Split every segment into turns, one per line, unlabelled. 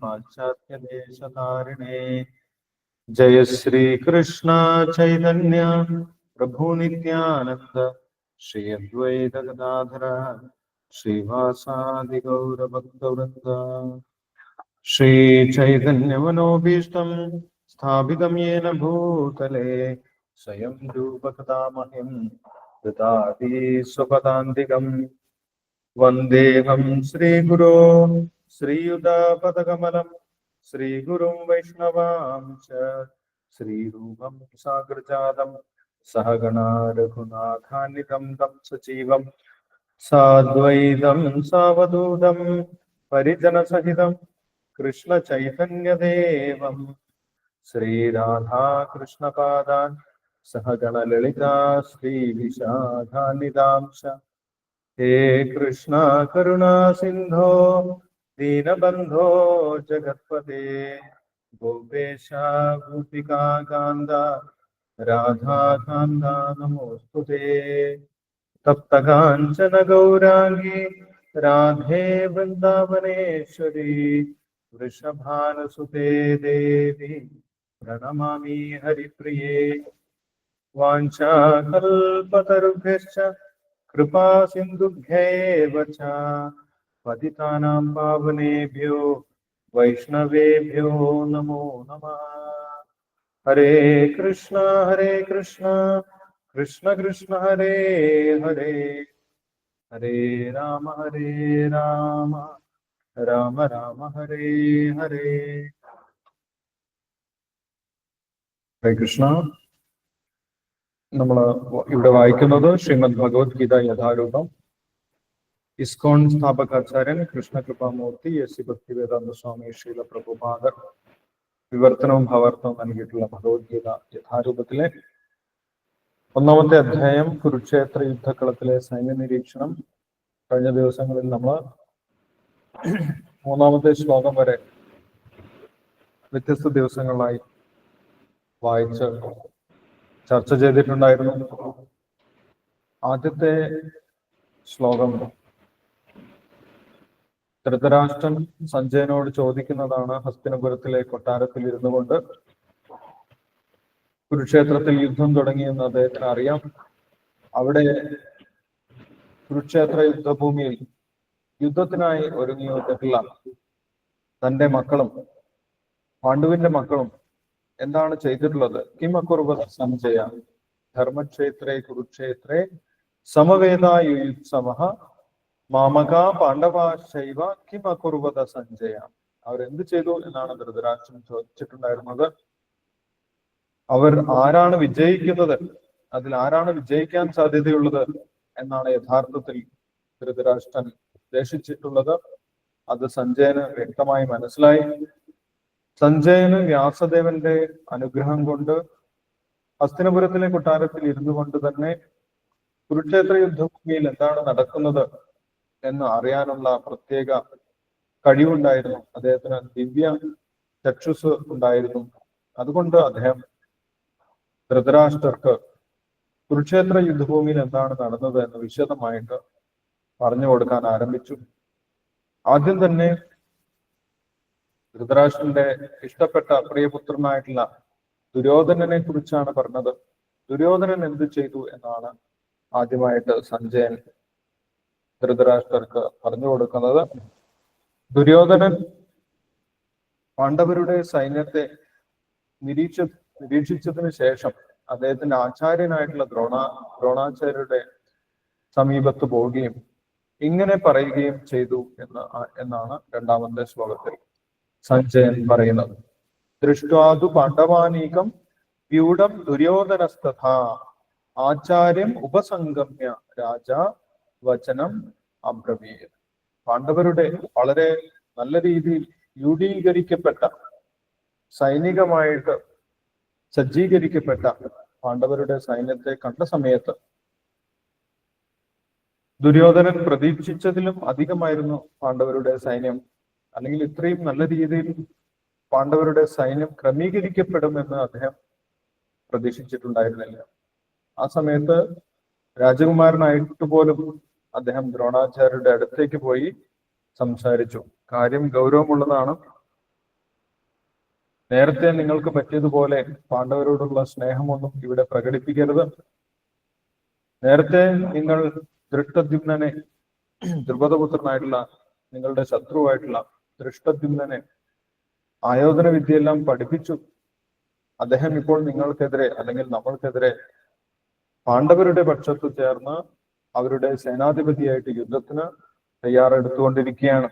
पाश्चात्यदेशतारिणे जय श्री कृष्ण चैतन्य प्रभु नित्यानंद श्री अद्वैत गदाधर श्रीवासादि गौरभक्तवृंद श्री चैतन्य मनोभीष्टं स्थापितं येन भूतले स्वयं रूपकथामह्यं ददाति स्वपदान्तिकम् वन्देऽहं श्रीगुरो श्रीयुतापदकमलं श्रीगुरुं वैष्णवां च श्रीरूपं साग्रजातं सहगणा रघुनाथान्वितं तं सजीवं साद्वैतं सावधूतं परिजनसहितं कृष्णचैतन्यदेवं श्रीराधा कृष्णपादान् सहगणललिता श्रीविशाखान्वितांश्च हे कृष्ण करुणा सिंधो दीनबंधो जगत्पते गोपेश गोपिका कांदा राधा कांदा नमोस्तुते तप्त कांचन गौरांगी राधे वृंदावनेश्वरी वृषभानुसुते देवी प्रणमामि हरिप्रिये वाञ्छाकल्पतरुभ्यश्च कृपा सिन्धुभ्यैव च पतितानां पावनेभ्यो वैष्णवेभ्यो नमो नमः। हरे कृष्ण कृष्ण कृष्ण हरे हरे हरे राम राम राम हरे हरे। ഹരേ കൃഷ്ണ. നമ്മൾ ഇവിടെ വായിക്കുന്നത് ശ്രീമദ് ഭഗവത്ഗീത യഥാരൂപം. ഇസ്കോൺ സ്ഥാപകാചാര്യൻ കൃഷ്ണകൃപാമൂർത്തി എസ് സി ഭക്തിവേദാന്ത സ്വാമി ശ്രീല പ്രഭുപാദർ വിവർത്തനവും ഭാവാർത്ഥവും നൽകിയിട്ടുള്ള ഭഗവത്ഗീത യഥാരൂപത്തിലെ 1-ാമത്തെ അധ്യായം കുരുക്ഷേത്ര യുദ്ധക്കളത്തിലെ സൈന്യ നിരീക്ഷണം. കഴിഞ്ഞ ദിവസങ്ങളിൽ നമ്മൾ 3-ാമത്തെ ശ്ലോകം വരെ വ്യത്യസ്ത ദിവസങ്ങളായി വായിച്ച് ചർച്ച ചെയ്തിട്ടുണ്ടായിരുന്നു. ആദ്യത്തെ ശ്ലോകം ധൃതരാഷ്ട്രൻ സഞ്ജയനോട് ചോദിക്കുന്നതാണ്. ഹസ്തിനപുരത്തിലെ കൊട്ടാരത്തിൽ ഇരുന്നു കൊണ്ട് കുരുക്ഷേത്രത്തിൽ യുദ്ധം തുടങ്ങിയെന്ന് അദ്ദേഹത്തിന് അറിയാം. അവിടെ കുരുക്ഷേത്ര യുദ്ധഭൂമിയിൽ യുദ്ധത്തിനായി ഒരുങ്ങി വന്നിട്ടുള്ള തന്റെ മക്കളും പാണ്ഡുവിന്റെ മക്കളും എന്താണ് ചെയ്തിട്ടുള്ളത്? കിമകുർവത സഞ്ജയ ധർമ്മക്ഷേത്രേ കുരുക്ഷേത്രേ സമവേദായുത്സവ മാമക പാണ്ഡവാശൈവ കിമകുർവത സഞ്ജയ. അവരെന്ത് ചെയ്തു എന്നാണ് ധൃതരാഷ്ട്രൻ ചോദിച്ചിട്ടുണ്ടായിരുന്നത്. അവർ ആരാണ് വിജയിക്കുന്നത്, അതിൽ ആരാണ് വിജയിക്കാൻ സാധ്യതയുള്ളത് എന്നാണ് യഥാർത്ഥത്തിൽ ധൃതരാഷ്ട്രൻ ഉദ്ദേശിച്ചിട്ടുള്ളത്. അത് സഞ്ജയന് വ്യക്തമായി മനസ്സിലായി. സഞ്ജയന് വ്യാസദേവന്റെ അനുഗ്രഹം കൊണ്ട് ഹസ്തിനപുരത്തിലെ കൊട്ടാരത്തിൽ ഇരുന്നു കൊണ്ട് തന്നെ കുരുക്ഷേത്ര യുദ്ധഭൂമിയിൽ എന്താണ് നടക്കുന്നത് എന്ന് അറിയാനുള്ള പ്രത്യേക കഴിവുണ്ടായിരുന്നു. അദ്ദേഹത്തിന് ദിവ്യ ചക്ഷുസ് ഉണ്ടായിരുന്നു. അതുകൊണ്ട് അദ്ദേഹം ധൃതരാഷ്ട്രർക്ക് കുരുക്ഷേത്ര യുദ്ധഭൂമിയിൽ എന്താണ് നടന്നത് എന്ന് വിശദമായിട്ട് പറഞ്ഞു കൊടുക്കാൻ ആരംഭിച്ചു. ആദ്യം തന്നെ ധൃതരാഷ്ട്രന്റെ ഇഷ്ടപ്പെട്ട പ്രിയപുത്രനായിട്ടുള്ള ദുര്യോധനനെ കുറിച്ചാണ് പറഞ്ഞത്. ദുര്യോധനൻ എന്ത് ചെയ്തു എന്നാണ് ആദ്യമായിട്ട് സഞ്ജയൻ ധൃതരാഷ്ട്രർക്ക് പറഞ്ഞു കൊടുക്കുന്നത്. ദുര്യോധനൻ പാണ്ഡവരുടെ സൈന്യത്തെ നിരീക്ഷിച്ചതിന് ശേഷം അദ്ദേഹത്തിന്റെ ആചാര്യനായിട്ടുള്ള ദ്രോണാചാര്യരുടെ സമീപത്ത് പോവുകയും ഇങ്ങനെ പറയുകയും ചെയ്തു എന്നാണ് 2-ാമത്തെ ശ്ലോകത്തിൽ സഞ്ജയൻ പറയുന്നത്. ദൃഷ്ട്വാതു പാണ്ഡവാനീകം വ്യൂഢം ദുര്യോധനസ്തഥാ ആചാര്യം ഉപസംഗമ്യ രാജ വചനം അബ്രവീത്. പാണ്ഡവരുടെ വളരെ നല്ല രീതിയിൽ യൂഢീകരിക്കപ്പെട്ട സൈനികമായിട്ട് സജ്ജീകരിക്കപ്പെട്ട പാണ്ഡവരുടെ സൈന്യത്തെ കണ്ട സമയത്ത് ദുര്യോധനൻ പ്രതീക്ഷിച്ചതിലും അധികമായിരുന്നു പാണ്ഡവരുടെ സൈന്യം. അല്ലെങ്കിൽ ഇത്രയും നല്ല രീതിയിൽ പാണ്ഡവരുടെ സൈന്യം ക്രമീകരിക്കപ്പെടുമെന്ന് അദ്ദേഹം പ്രതീക്ഷിച്ചിട്ടുണ്ടായിരുന്നില്ല. ആ സമയത്ത് രാജകുമാരനായിട്ട് പോലും അദ്ദേഹം ദ്രോണാചാര്യരുടെ അടുത്തേക്ക് പോയി സംസാരിച്ചു. കാര്യം ഗൗരവമുള്ളതാണ്. നേരത്തെ നിങ്ങൾക്ക് പറ്റിയതുപോലെ പാണ്ഡവരോടുള്ള സ്നേഹമൊന്നും ഇവിടെ പ്രകടിപ്പിക്കരുത്. നേരത്തെ നിങ്ങൾ ദൃഷ്ടദ്യുമ്നനെ, ദ്രുപദപുത്രനായിട്ടുള്ള നിങ്ങളുടെ ശത്രുവായിട്ടുള്ള ദൃഷ്ടദ്യുമ്നനെ ആയോധന വിദ്യയെല്ലാം പഠിപ്പിച്ചു. അദ്ദേഹം ഇപ്പോൾ നിങ്ങൾക്കെതിരെ അല്ലെങ്കിൽ നമ്മൾക്കെതിരെ പാണ്ഡവരുടെ പക്ഷത്ത് ചേർന്ന് അവരുടെ സേനാധിപതിയായിട്ട് യുദ്ധത്തിന് തയ്യാറെടുത്തുകൊണ്ടിരിക്കുകയാണ്.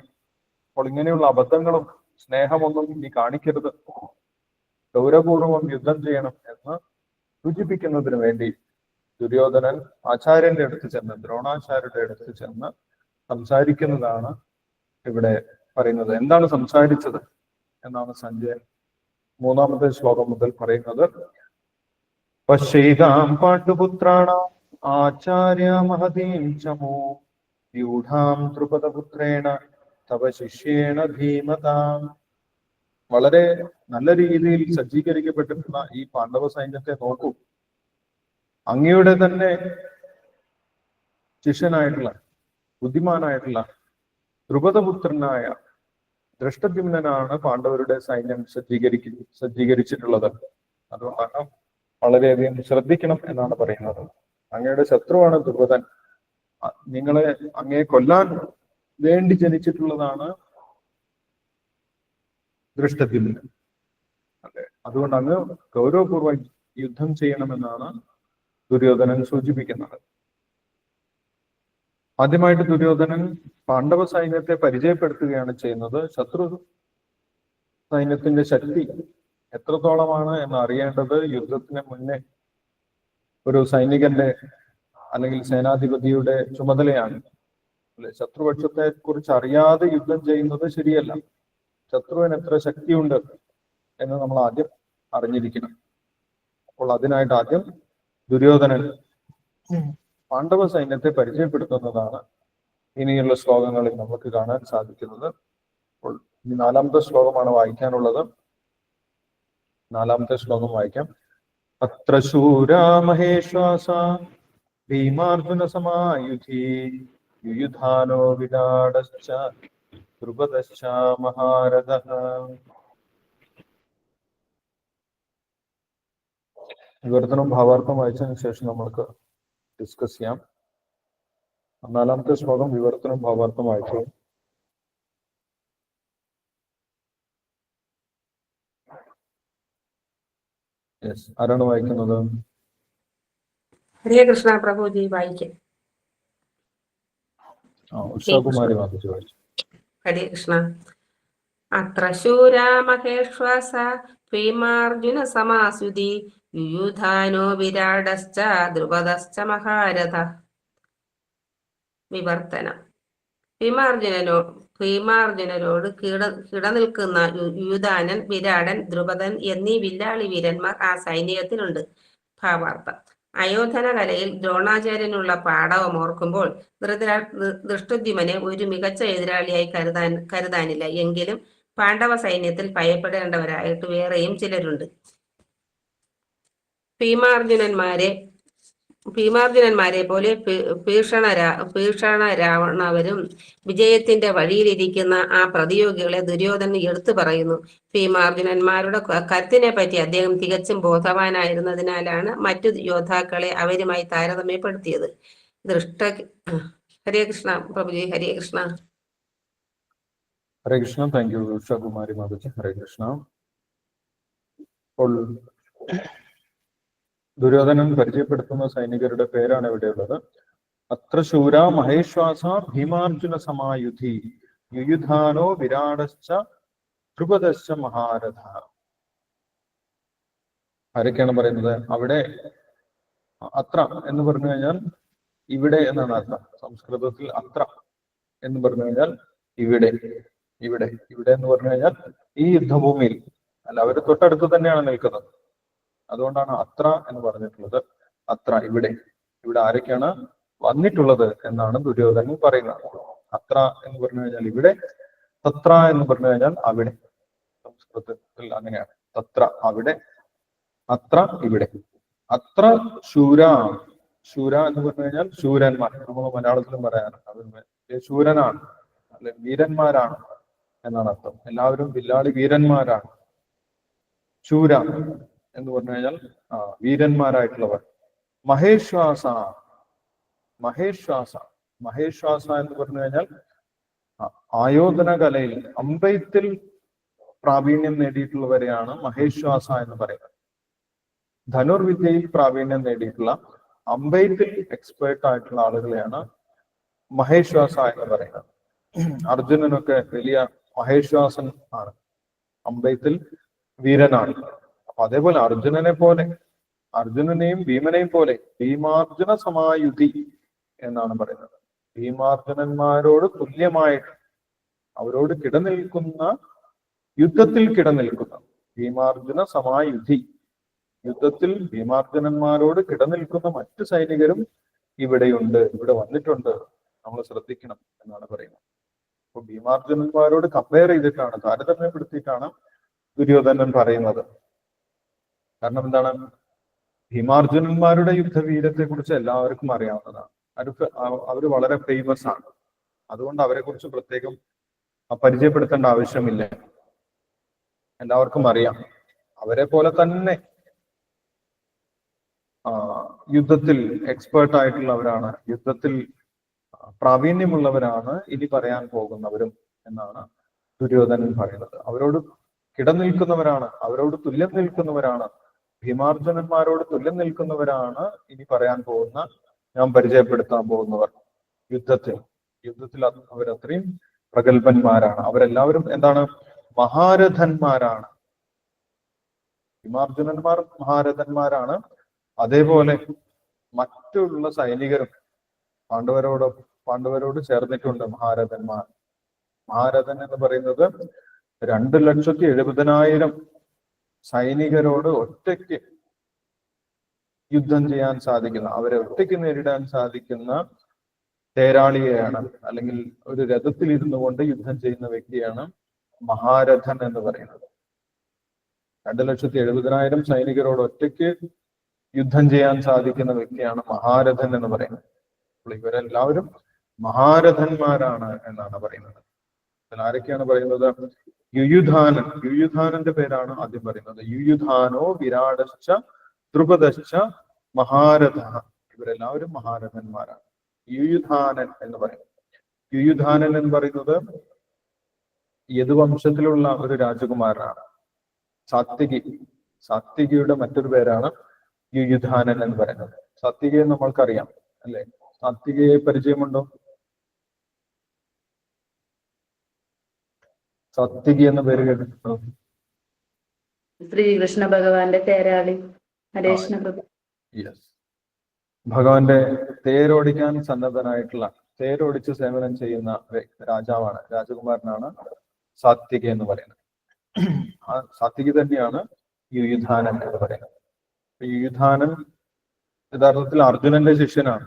അപ്പോൾ ഇങ്ങനെയുള്ള അബദ്ധങ്ങളും സ്നേഹമൊന്നും ഇനി കാണിക്കരുത്, ഗൗരവപൂർവം യുദ്ധം ചെയ്യണം എന്ന് സൂചിപ്പിക്കുന്നതിന് വേണ്ടി ദുര്യോധനൻ ആചാര്യന്റെ അടുത്ത് ചെന്ന്, ദ്രോണാചാര്യരുടെ അടുത്ത് ചെന്ന് സംസാരിക്കുന്നതാണ് ഇവിടെ പറയുന്നത്. എന്താണ് സംസാരിച്ചത് എന്നാണ് സഞ്ജയൻ 3-ാമത്തെ ശ്ലോകം മുതൽ പറയുന്നത്. പശ്യൈതാം പാണ്ഡുപുത്രാണാം ആചാര്യ മഹതീം ചമോ വ്യൂഢാം ദ്രുപദപുത്രേണ തവ ശിഷ്യേണ ധീമതാം. വളരെ നല്ല രീതിയിൽ സജ്ജീകരിക്കപ്പെട്ടിട്ടുള്ള ഈ പാണ്ഡവ സൈന്യത്തെ നോക്കൂ. അങ്ങയുടെ തന്നെ ശിഷ്യനായിട്ടുള്ള, ബുദ്ധിമാനായിട്ടുള്ള ദ്രുപദപുത്രനായ ദൃഷ്ടദ്യുമ്നനാണ് പാണ്ഡവരുടെ സൈന്യം സജ്ജീകരിച്ചിട്ടുള്ളത്. അതുകൊണ്ടാണ് വളരെയധികം ശ്രദ്ധിക്കണം എന്നാണ് പറയുന്നത്. അങ്ങയുടെ ശത്രുവാണ് ദ്രുപദൻ. അങ്ങയെ കൊല്ലാൻ വേണ്ടി ജനിച്ചിട്ടുള്ളതാണ് ദൃഷ്ടദ്യുമ്നൻ. അല്ലെ, അതുകൊണ്ട് അങ്ങ് ഗൗരവപൂർവ്വം യുദ്ധം ചെയ്യണമെന്നാണ് ദുര്യോധനൻ സൂചിപ്പിക്കുന്നത്. ആദ്യമായിട്ട് ദുര്യോധനൻ പാണ്ഡവ സൈന്യത്തെ പരിചയപ്പെടുത്തുകയാണ് ചെയ്യുന്നത്. ശത്രു സൈന്യത്തിന്റെ ശക്തി എത്രത്തോളമാണ് എന്ന് അറിയേണ്ടത് യുദ്ധത്തിന് മുന്നേ ഒരു സൈനികന്റെ അല്ലെങ്കിൽ സേനാധിപതിയുടെ ചുമതലയാണ്. അല്ലെ, ശത്രുപക്ഷത്തെ കുറിച്ച് അറിയാതെ യുദ്ധം ചെയ്യുന്നത് ശരിയല്ല. ശത്രുവിന് എത്ര ശക്തിയുണ്ട് എന്ന് നമ്മൾ ആദ്യം അറിഞ്ഞിരിക്കണം. അപ്പോൾ അതിനായിട്ട് ആദ്യം ദുര്യോധനൻ പാണ്ഡവ സൈന്യത്തെ പരിചയപ്പെടുത്തുന്നതാണ് ഇനിയുള്ള ശ്ലോകങ്ങളിൽ നമുക്ക് കാണാൻ സാധിക്കുന്നത്. അപ്പോൾ ഇനി 4-ാമത്തെ ശ്ലോകമാണ് വായിക്കാനുള്ളത്. 4-ാമത്തെ ശ്ലോകം വായിക്കാം. അത്ര ശൂരാ മഹേശ്വാസ ഭീമാർജുന സമായുധി യുയുധാനോ വിരാടശ്ച ദ്രുപദശ്ച മഹാരഥഃ. വിവർത്തനം ഭാവാർത്ഥം വായിച്ചതിന് ശേഷം നമ്മൾക്ക് ഡിസ്കസ് ചെയ്യാം. 4-ാമത്തെ ശ്ലോകം വിവർത്തനം ഭാവാർത്ഥം വായിച്ചു. ആരാണ് വായിക്കുന്നത്?
ഹരേ കൃഷ്ണ പ്രഭുജി വായിക്കാം.
ഉഷാകുമാരി വായിച്ചു.
ഹരേ കൃഷ്ണ. അത്ര ശൂരാ മഹേശ്വാസ ഭീമാർജുന സമാസുതി യുയുധാനോ വിരാടശ്ച ദ്രുപദശ്ച മഹാരഥ. വിവർത്തനം. ഭീമാർജുനരോട് കിടനിൽക്കുന്ന യുയുധാനൻ, വിരാടൻ, ദ്രുപദൻ എന്നീ വില്ലാളി വീരന്മാർ ആ സൈന്യത്തിലുണ്ട്. ഭാവാർത്ഥം. അയോധന കലയിൽ ദ്രോണാചാര്യനുള്ള പാടവം ഓർക്കുമ്പോൾ ദൃഷ്ടദ്യുമ്നനെ ഒരു മികച്ച എതിരാളിയായി കരുതാനില്ല. എങ്കിലും പാണ്ഡവ സൈന്യത്തിൽ ഭയപ്പെടേണ്ടവരായിട്ട് വേറെയും ചിലരുണ്ട്. ഭീമാർജുനന്മാരെ പോലെ ഭീഷണരാവണവരും വിജയത്തിന്റെ വഴിയിലിരിക്കുന്ന ആ പ്രതിയോഗികളെ ദുര്യോധനൻ എടുത്തു പറയുന്നു. ഭീമാർജുനന്മാരുടെ കരുത്തിനെ പറ്റി അദ്ദേഹം തികച്ചും ബോധവാനായിരുന്നതിനാലാണ് മറ്റു യോദ്ധാക്കളെ അവരുമായി താരതമ്യപ്പെടുത്തിയത്. ഹരേ കൃഷ്ണ പ്രഭുജി. ഹരേ കൃഷ്ണ.
ഹരേ കൃഷ്ണ. Thank you Ushakumari Mataji. ഹരേ കൃഷ്ണ. അപ്പോൾ ദുര്യോധനൻ പരിചയപ്പെടുത്തുന്ന സൈനികരുടെ പേരാണ് ഇവിടെയുള്ളത്. അത്ര ശൂര മഹേശ്വാസ ഭീമാർജുന സമായുധി യുയുധാനോ വിരാടശ്ച ദ്രുപദശ്ച മഹാരഥ. ആരൊക്കെയാണ് പറയുന്നത്? അവിടെ അത്ര എന്ന് പറഞ്ഞു കഴിഞ്ഞാൽ ഇവിടെ എന്നാണ് അർത്ഥം. സംസ്കൃതത്തിൽ അത്ര എന്ന് പറഞ്ഞു കഴിഞ്ഞാൽ ഇവിടെ, ഇവിടെ, ഇവിടെ എന്ന് പറഞ്ഞു കഴിഞ്ഞാൽ ഈ യുദ്ധഭൂമിയിൽ അല്ല, അവര് തൊട്ടടുത്ത് തന്നെയാണ് നിൽക്കുന്നത്. അതുകൊണ്ടാണ് അത്ര എന്ന് പറഞ്ഞിട്ടുള്ളത്. അത്ര ഇവിടെ, ഇവിടെ ആരൊക്കെയാണ് വന്നിട്ടുള്ളത് എന്നാണ് ദുര്യോധനൻ പറയുന്നത്. അത്ര എന്ന് പറഞ്ഞു കഴിഞ്ഞാൽ ഇവിടെ, തത്ര എന്ന് പറഞ്ഞു കഴിഞ്ഞാൽ അവിടെ. സംസ്കൃതത്തിൽ അങ്ങനെയാണ്. തത്ര അവിടെ, അത്ര ഇവിടെ. അത്ര ശൂര, ശൂര എന്ന് പറഞ്ഞു കഴിഞ്ഞാൽ ശൂരന്മാർ. നമ്മൾ മലയാളത്തിലും പറയാറുണ്ട് ശൂരനാണ്, അല്ലെ വീരന്മാരാണ് എന്നാണ് അർത്ഥം. എല്ലാവരും വില്ലാളി വീരന്മാരാണ്. ശൂര എന്ന് പറഞ്ഞു കഴിഞ്ഞാൽ വീരന്മാരായിട്ടുള്ളവർ. മഹേശ്വാസ, മഹേശ്വാസ, മഹേശ്വാസ എന്ന് പറഞ്ഞു കഴിഞ്ഞാൽ ആയോധന കലയിൽ അമ്പെയ്ത്തിൽ പ്രാവീണ്യം നേടിയിട്ടുള്ളവരെയാണ് മഹേശ്വാസ എന്ന് പറയുന്നത്. ധനുർവിദ്യയിൽ പ്രാവീണ്യം നേടിയിട്ടുള്ള അമ്പെയ്ത്തിൽ എക്സ്പേർട്ട് ആയിട്ടുള്ള ആളുകളെയാണ് മഹേശ്വാസ എന്ന് പറയുന്നത്. അർജുനനൊക്കെ വലിയ മഹേശ്വാസൻ ആണ്, അമ്പെയ്ത്തിൽ വീരനാണ്. അപ്പൊ അതേപോലെ അർജുനനെ പോലെ, അർജുനനെയും ഭീമനെയും പോലെ ഭീമാർജുന സമായുധി എന്നാണ് പറയുന്നത്. ഭീമാർജുനന്മാരോട് തുല്യമായിട്ട് അവരോട് കിടനിൽക്കുന്ന, യുദ്ധത്തിൽ കിടനിൽക്കുന്ന, ഭീമാർജുന സമായുധി, യുദ്ധത്തിൽ ഭീമാർജുനന്മാരോട് കിടനിൽക്കുന്ന മറ്റു സൈനികരും ഇവിടെയുണ്ട്, ഇവിടെ വന്നിട്ടുണ്ട്, നമ്മൾ ശ്രദ്ധിക്കണം എന്നാണ് പറയുന്നത്. അപ്പൊ ഭീമാർജുനന്മാരോട് കമ്പയർ ചെയ്തിട്ടാണ്, താരതമ്യപ്പെടുത്തിയിട്ടാണ് ദുര്യോധനൻ പറയുന്നത്. കാരണം എന്താണ്? ഭീമാർജുനന്മാരുടെ യുദ്ധവീരത്തെ കുറിച്ച് എല്ലാവർക്കും അറിയാവുന്നതാണ്. അവർ വളരെ ഫേമസ് ആണ്. അതുകൊണ്ട് അവരെ കുറിച്ച് പ്രത്യേകം പരിചയപ്പെടുത്തേണ്ട ആവശ്യമില്ല, എല്ലാവർക്കും അറിയാം. അവരെ പോലെ തന്നെ യുദ്ധത്തിൽ എക്സ്പേർട്ട് ആയിട്ടുള്ളവരാണ്, യുദ്ധത്തിൽ പ്രാവീണ്യമുള്ളവരാണ് ഇനി പറയാൻ പോകുന്നവരും എന്നാണ് ദുര്യോധനൻ പറയുന്നത്. അവരോട് കിടനിൽക്കുന്നവരാണ്, അവരോട് തുല്യം നിൽക്കുന്നവരാണ്, ഭീമാർജുനന്മാരോട് തുല്യം നിൽക്കുന്നവരാണ് ഇനി പറയാൻ പോകുന്ന, ഞാൻ പരിചയപ്പെടുത്താൻ പോകുന്നവർ. യുദ്ധത്തിൽ അവരത്രയും പ്രഗത്ഭന്മാരാണ്. അവരെല്ലാവരും എന്താണ്? മഹാരഥന്മാരാണ്. ഭീമാർജുനന്മാർ മഹാരഥന്മാരാണ്. അതേപോലെ മറ്റുള്ള സൈനികരും പാണ്ഡവരോട് ചേർന്നിട്ടുണ്ട് മഹാരഥന്മാർ. മഹാരഥൻ എന്ന് പറയുന്നത് 2,70,000 സൈനികരോട് ഒറ്റയ്ക്ക് യുദ്ധം ചെയ്യാൻ സാധിക്കുന്ന, അവരെ ഒറ്റയ്ക്ക് നേരിടാൻ സാധിക്കുന്ന തേരാളിയെയാണ്, അല്ലെങ്കിൽ ഒരു രഥത്തിൽ ഇരുന്നു കൊണ്ട് യുദ്ധം ചെയ്യുന്ന വ്യക്തിയാണ് മഹാരഥൻ എന്ന് പറയുന്നത്. 2,70,000 സൈനികരോട് ഒറ്റയ്ക്ക് യുദ്ധം ചെയ്യാൻ സാധിക്കുന്ന വ്യക്തിയാണ് മഹാരഥൻ എന്ന് പറയുന്നത്. അപ്പോൾ ഇവരെല്ലാവരും മഹാരഥന്മാരാണ് എന്നാണ് പറയുന്നത്. അതിൽ ആരൊക്കെയാണ് പറയുന്നത്? യുയുധാനൻ, യുയുധാനന്റെ പേരാണ് ആദ്യം പറയുന്നത്. യുയുധാനോ വിരാടശ്ച ദ്രുപദശ്ച മഹാരഥ. ഇവരെല്ലാവരും മഹാരഥന്മാരാണ്. യുയുധാനൻ എന്ന് പറയുന്നത്, യുയുധാനൻ എന്ന് പറയുന്നത് യദുവംശത്തിലുള്ള ഒരു രാജകുമാരനാണ്. സാത്വികിയുടെ മറ്റൊരു പേരാണ് യുയുധാനൻ എന്ന് പറയുന്നത്. സാത്വികയെ നമ്മൾക്കറിയാം അല്ലെ? സാത്വികയെ പരിചയമുണ്ടോ? സാത്വികി എന്ന പേര് കേട്ടിട്ടുണ്ടോ?
ശ്രീകൃഷ്ണ ഭഗവാന്റെ തേരാളി ഹരേഷ്ണ പ്രഭു.
യെസ്, ഭഗവാന്റെ തേരോടിക്കാൻ സന്നദ്ധനായിട്ടുള്ള, തേരോടിച്ച് സേവനം ചെയ്യുന്ന രാജാവാണ്, രാജകുമാരനാണ് സാത്വിക എന്ന് പറയുന്നത്. ആ സാത്വികി തന്നെയാണ് യുയുധാനൻ എന്ന് പറയുന്നത്. യുയുധാനൻ യഥാർത്ഥത്തിൽ അർജുനന്റെ ശിഷ്യനാണ്.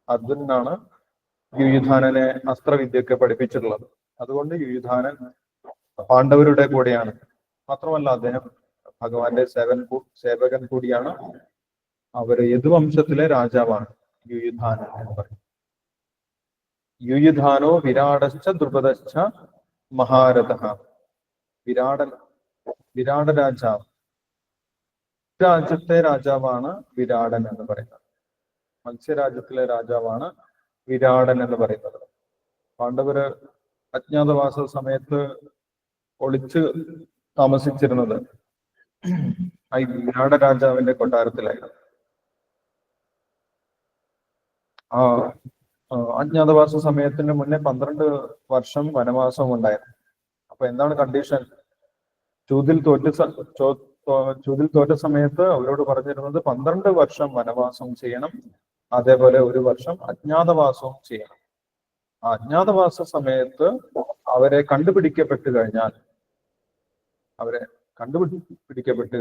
അർജുനനാണ് യുയുധാനനെ അസ്ത്രവിദ്യയൊക്കെ പഠിപ്പിച്ചിട്ടുള്ളത്. അതുകൊണ്ട് യുയുധാനൻ പാണ്ഡവരുടെ കൂടെയാണ്. മാത്രമല്ല അദ്ദേഹം ഭഗവാന്റെ സേവകൻ കൂടിയാണ്. അവര് യദുവംശത്തിലെ രാജാവാണ് യുയുധാനൻ എന്ന് പറയും. യുയുധാനോ വിരാടശ്ച ദ്രുപദശ്ച മഹാരഥ. വിരാട രാജാവ്, രാജ്യത്തെ രാജാവാണ് വിരാടൻ എന്ന് പറയുന്നത്. മത്സ്യരാജ്യത്തിലെ രാജാവാണ് വിരാടൻ എന്ന് പറയുന്നത്. പാണ്ഡവര് അജ്ഞാതവാസ സമയത്ത് ഒളിച്ച് താമസിച്ചിരുന്നത് ഈ വിരാട രാജാവിന്റെ കൊട്ടാരത്തിലായിരുന്നു. അജ്ഞാതവാസ സമയത്തിന് മുന്നേ 12 വർഷം വനവാസം ഉണ്ടായിരുന്നു. അപ്പൊ എന്താണ് കണ്ടീഷൻ? ചൂതിൽ തോറ്റ സമയത്ത് അവരോട് പറഞ്ഞിരുന്നത് 12 വർഷം വനവാസം ചെയ്യണം, അതേപോലെ 1 വർഷം അജ്ഞാതവാസവും ചെയ്യണം. ആ അജ്ഞാതവാസ സമയത്ത് അവരെ കണ്ടുപിടിക്കപ്പെട്ടു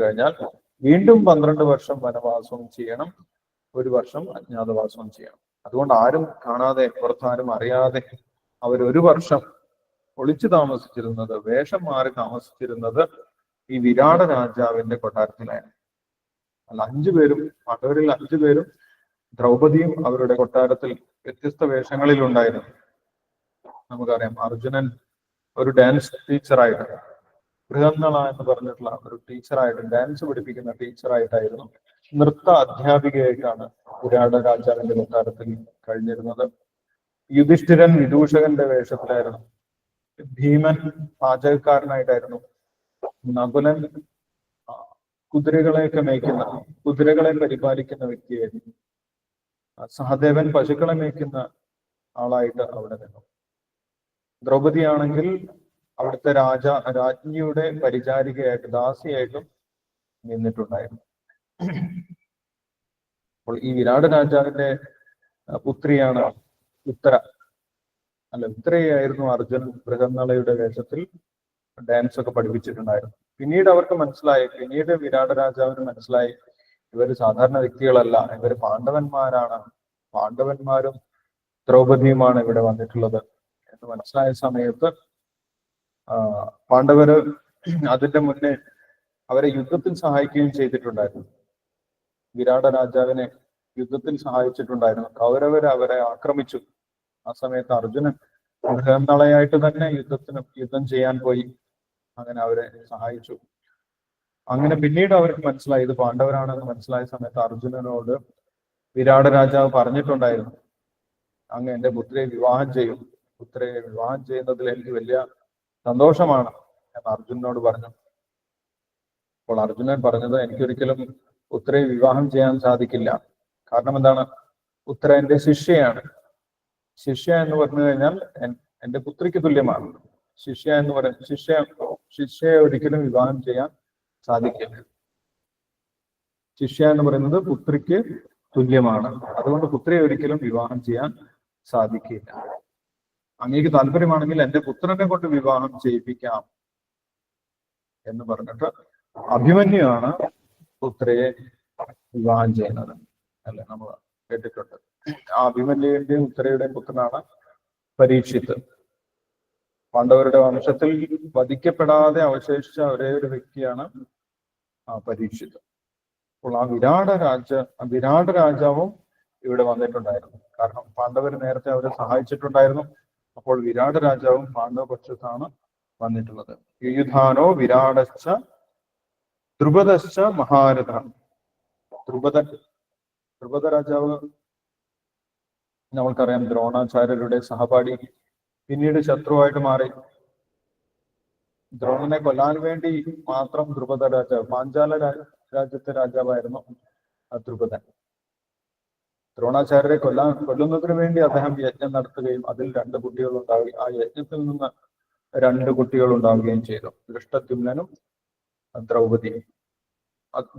കഴിഞ്ഞാൽ വീണ്ടും 12 വർഷം വനവാസവും ചെയ്യണം, 1 വർഷം അജ്ഞാതവാസവും ചെയ്യണം. അതുകൊണ്ട് ആരും കാണാതെ, പുറത്താരും അറിയാതെ അവർ 1 വർഷം ഒളിച്ചു താമസിച്ചിരുന്നത്, വേഷം മാറി താമസിച്ചിരുന്നത് ഈ വിരാട രാജാവിന്റെ കൊട്ടാരത്തിലായിരുന്നു. അല്ല, 5 പേരും, പാണ്ഡവരിൽ 5 പേരും, ദ്രൗപദിയും അവരുടെ കൊട്ടാരത്തിൽ വ്യത്യസ്ത വേഷങ്ങളിൽ ഉണ്ടായിരുന്നു. നമുക്കറിയാം, അർജുനൻ ഒരു ഡാൻസ് ടീച്ചറായിട്ട്, ബൃഹന്നള എന്ന് പറഞ്ഞിട്ടുള്ള ഒരു ടീച്ചറായിട്ട്, ഡാൻസ് പഠിപ്പിക്കുന്ന ടീച്ചറായിട്ടായിരുന്നു, നൃത്ത അധ്യാപികയായിട്ടാണ് വിരാട രാജാവിന്റെ കൊട്ടാരത്തിൽ കഴിഞ്ഞിരുന്നത്. യുധിഷ്ഠിരൻ വിദൂഷകന്റെ വേഷത്തിലായിരുന്നു. ഭീമൻ പാചകക്കാരനായിട്ടായിരുന്നു. നകുലൻ കുതിരകളെയൊക്കെ മേയ്ക്കുന്ന, കുതിരകളെ പരിപാലിക്കുന്ന വ്യക്തിയായിരുന്നു. സഹദേവൻ പശുക്കളെ മേയ്ക്കുന്ന ആളായിട്ട് അവിടെ നിന്നു. ദ്രൗപദി ആണെങ്കിൽ അവിടുത്തെ രാജ്ഞിയുടെ പരിചാരികയായിട്ട്, ദാസിയായിട്ടും നിന്നിട്ടുണ്ടായിരുന്നു. അപ്പോൾ ഈ വിരാട് രാജാവിന്റെ പുത്രിയാണ് ഉത്തര. ഉത്തരയായിരുന്നു അർജുനൻ ബൃഹന്നളയുടെ വേഷത്തിൽ ഡാൻസ് ഒക്കെ പഠിപ്പിച്ചിട്ടുണ്ടായിരുന്നു. പിന്നീട് അവർക്ക് മനസ്സിലായി, പിന്നീട് വിരാട് രാജാവിന് മനസ്സിലായി, ഇവര് സാധാരണ വ്യക്തികളല്ല, ഇവര് പാണ്ഡവന്മാരാണ്, പാണ്ഡവന്മാരും ദ്രൗപദിയുമാണ് ഇവിടെ വന്നിട്ടുള്ളത് എന്ന് മനസ്സിലായ സമയത്ത് പാണ്ഡവര് അതിന്റെ മുന്നേ അവരെ യുദ്ധത്തിൽ സഹായിക്കുകയും ചെയ്തിട്ടുണ്ടായിരുന്നു. വിരാട രാജാവിനെ യുദ്ധത്തിൽ സഹായിച്ചിട്ടുണ്ടായിരുന്നു. കൗരവര് അവരെ ആക്രമിച്ചു. ആ സമയത്ത് അർജുനൻ ബൃഹന്നളയായിട്ട് തന്നെ യുദ്ധം ചെയ്യാൻ പോയി. അങ്ങനെ അവരെ സഹായിച്ചു. അങ്ങനെ പിന്നീട് അവർക്ക് മനസ്സിലായി ഇത് പാണ്ഡവരാണെന്ന് മനസ്സിലായ സമയത്ത് അർജുനനോട് വിരാട രാജാവ് പറഞ്ഞിട്ടുണ്ടായിരുന്നു, അങ്ങ് എന്റെ പുത്രിയെ വിവാഹം ചെയ്യും, പുത്രിയെ വിവാഹം ചെയ്യുന്നതിൽ എനിക്ക് വലിയ സന്തോഷമാണ് എന്ന് അർജുനനോട് പറഞ്ഞു. അപ്പോൾ അർജുനൻ പറഞ്ഞത്, എനിക്കൊരിക്കലും പുത്രിയെ വിവാഹം ചെയ്യാൻ സാധിക്കില്ല. കാരണം എന്താണ്? ഉത്തര എന്റെ ശിഷ്യയാണ്. ശിഷ്യ എന്ന് പറഞ്ഞു കഴിഞ്ഞാൽ എന്റെ പുത്രിക്ക് തുല്യമാണ്. ശിഷ്യ എന്ന് പറയുന്നത് ശിഷ്യയെ ഒരിക്കലും വിവാഹം ചെയ്യാൻ സാധിക്കില്ല. ശിഷ്യ എന്ന് പറയുന്നത് പുത്രിക്ക് തുല്യമാണ്. അതുകൊണ്ട് പുത്രിയെ ഒരിക്കലും വിവാഹം ചെയ്യാൻ സാധിക്കില്ല. അങ്ങേക്ക് താല്പര്യമാണെങ്കിൽ എന്റെ പുത്രനെ കൊണ്ട് വിവാഹം ചെയ്യിപ്പിക്കാം എന്ന് പറഞ്ഞിട്ട് അഭിമന്യുവാണ് പുത്രിയെ വിവാഹം ചെയ്യുന്നത്. അല്ലെ, നമ്മൾ കേട്ടിട്ടുണ്ട്. ആ അഭിമന്യുവിന്റെയും ഉത്തരയുടെയും പുത്രനാണ് പരീക്ഷിത്ത്. പാണ്ഡവരുടെ വംശത്തിൽ വധിക്കപ്പെടാതെ അവശേഷിച്ച ഒരേ ഒരു വ്യക്തിയാണ് പരീക്ഷിത്ത്. അപ്പോൾ ആ വിരാട രാജാവും ഇവിടെ വന്നിട്ടുണ്ടായിരുന്നു. കാരണം പാണ്ഡവർ നേരത്തെ അവരെ സഹായിച്ചിട്ടുണ്ടായിരുന്നു. അപ്പോൾ വിരാട രാജാവും പാണ്ഡവ പക്ഷത്താണ് വന്നിട്ടുള്ളത്. യുയുധാനോ വിരാടശ്ച ദ്രുപദശ്ച മഹാരഥ. ദ്രുപദ രാജാവ് നമ്മൾക്കറിയാം, ദ്രോണാചാര്യരുടെ സഹപാഠി, പിന്നീട് ശത്രുവായിട്ട് മാറി. ദ്രോണനെ കൊല്ലാൻ വേണ്ടി മാത്രം ദ്രുപദ രാജാവ്, പാഞ്ചാല രാജ്യത്തെ രാജാവായിരുന്നു ദ്രുപദൻ. ദ്രോണാചാര്യരെ കൊല്ലുന്നതിന് വേണ്ടി അദ്ദേഹം യജ്ഞം നടത്തുകയും അതിൽ 2 കുട്ടികൾ ഉണ്ടാവുകയും ആ യജ്ഞത്തിൽ നിന്ന് 2 കുട്ടികൾ ഉണ്ടാവുകയും ചെയ്തു, ദൃഷ്ടദ്യുമ്നനും ദ്രൗപദിയും.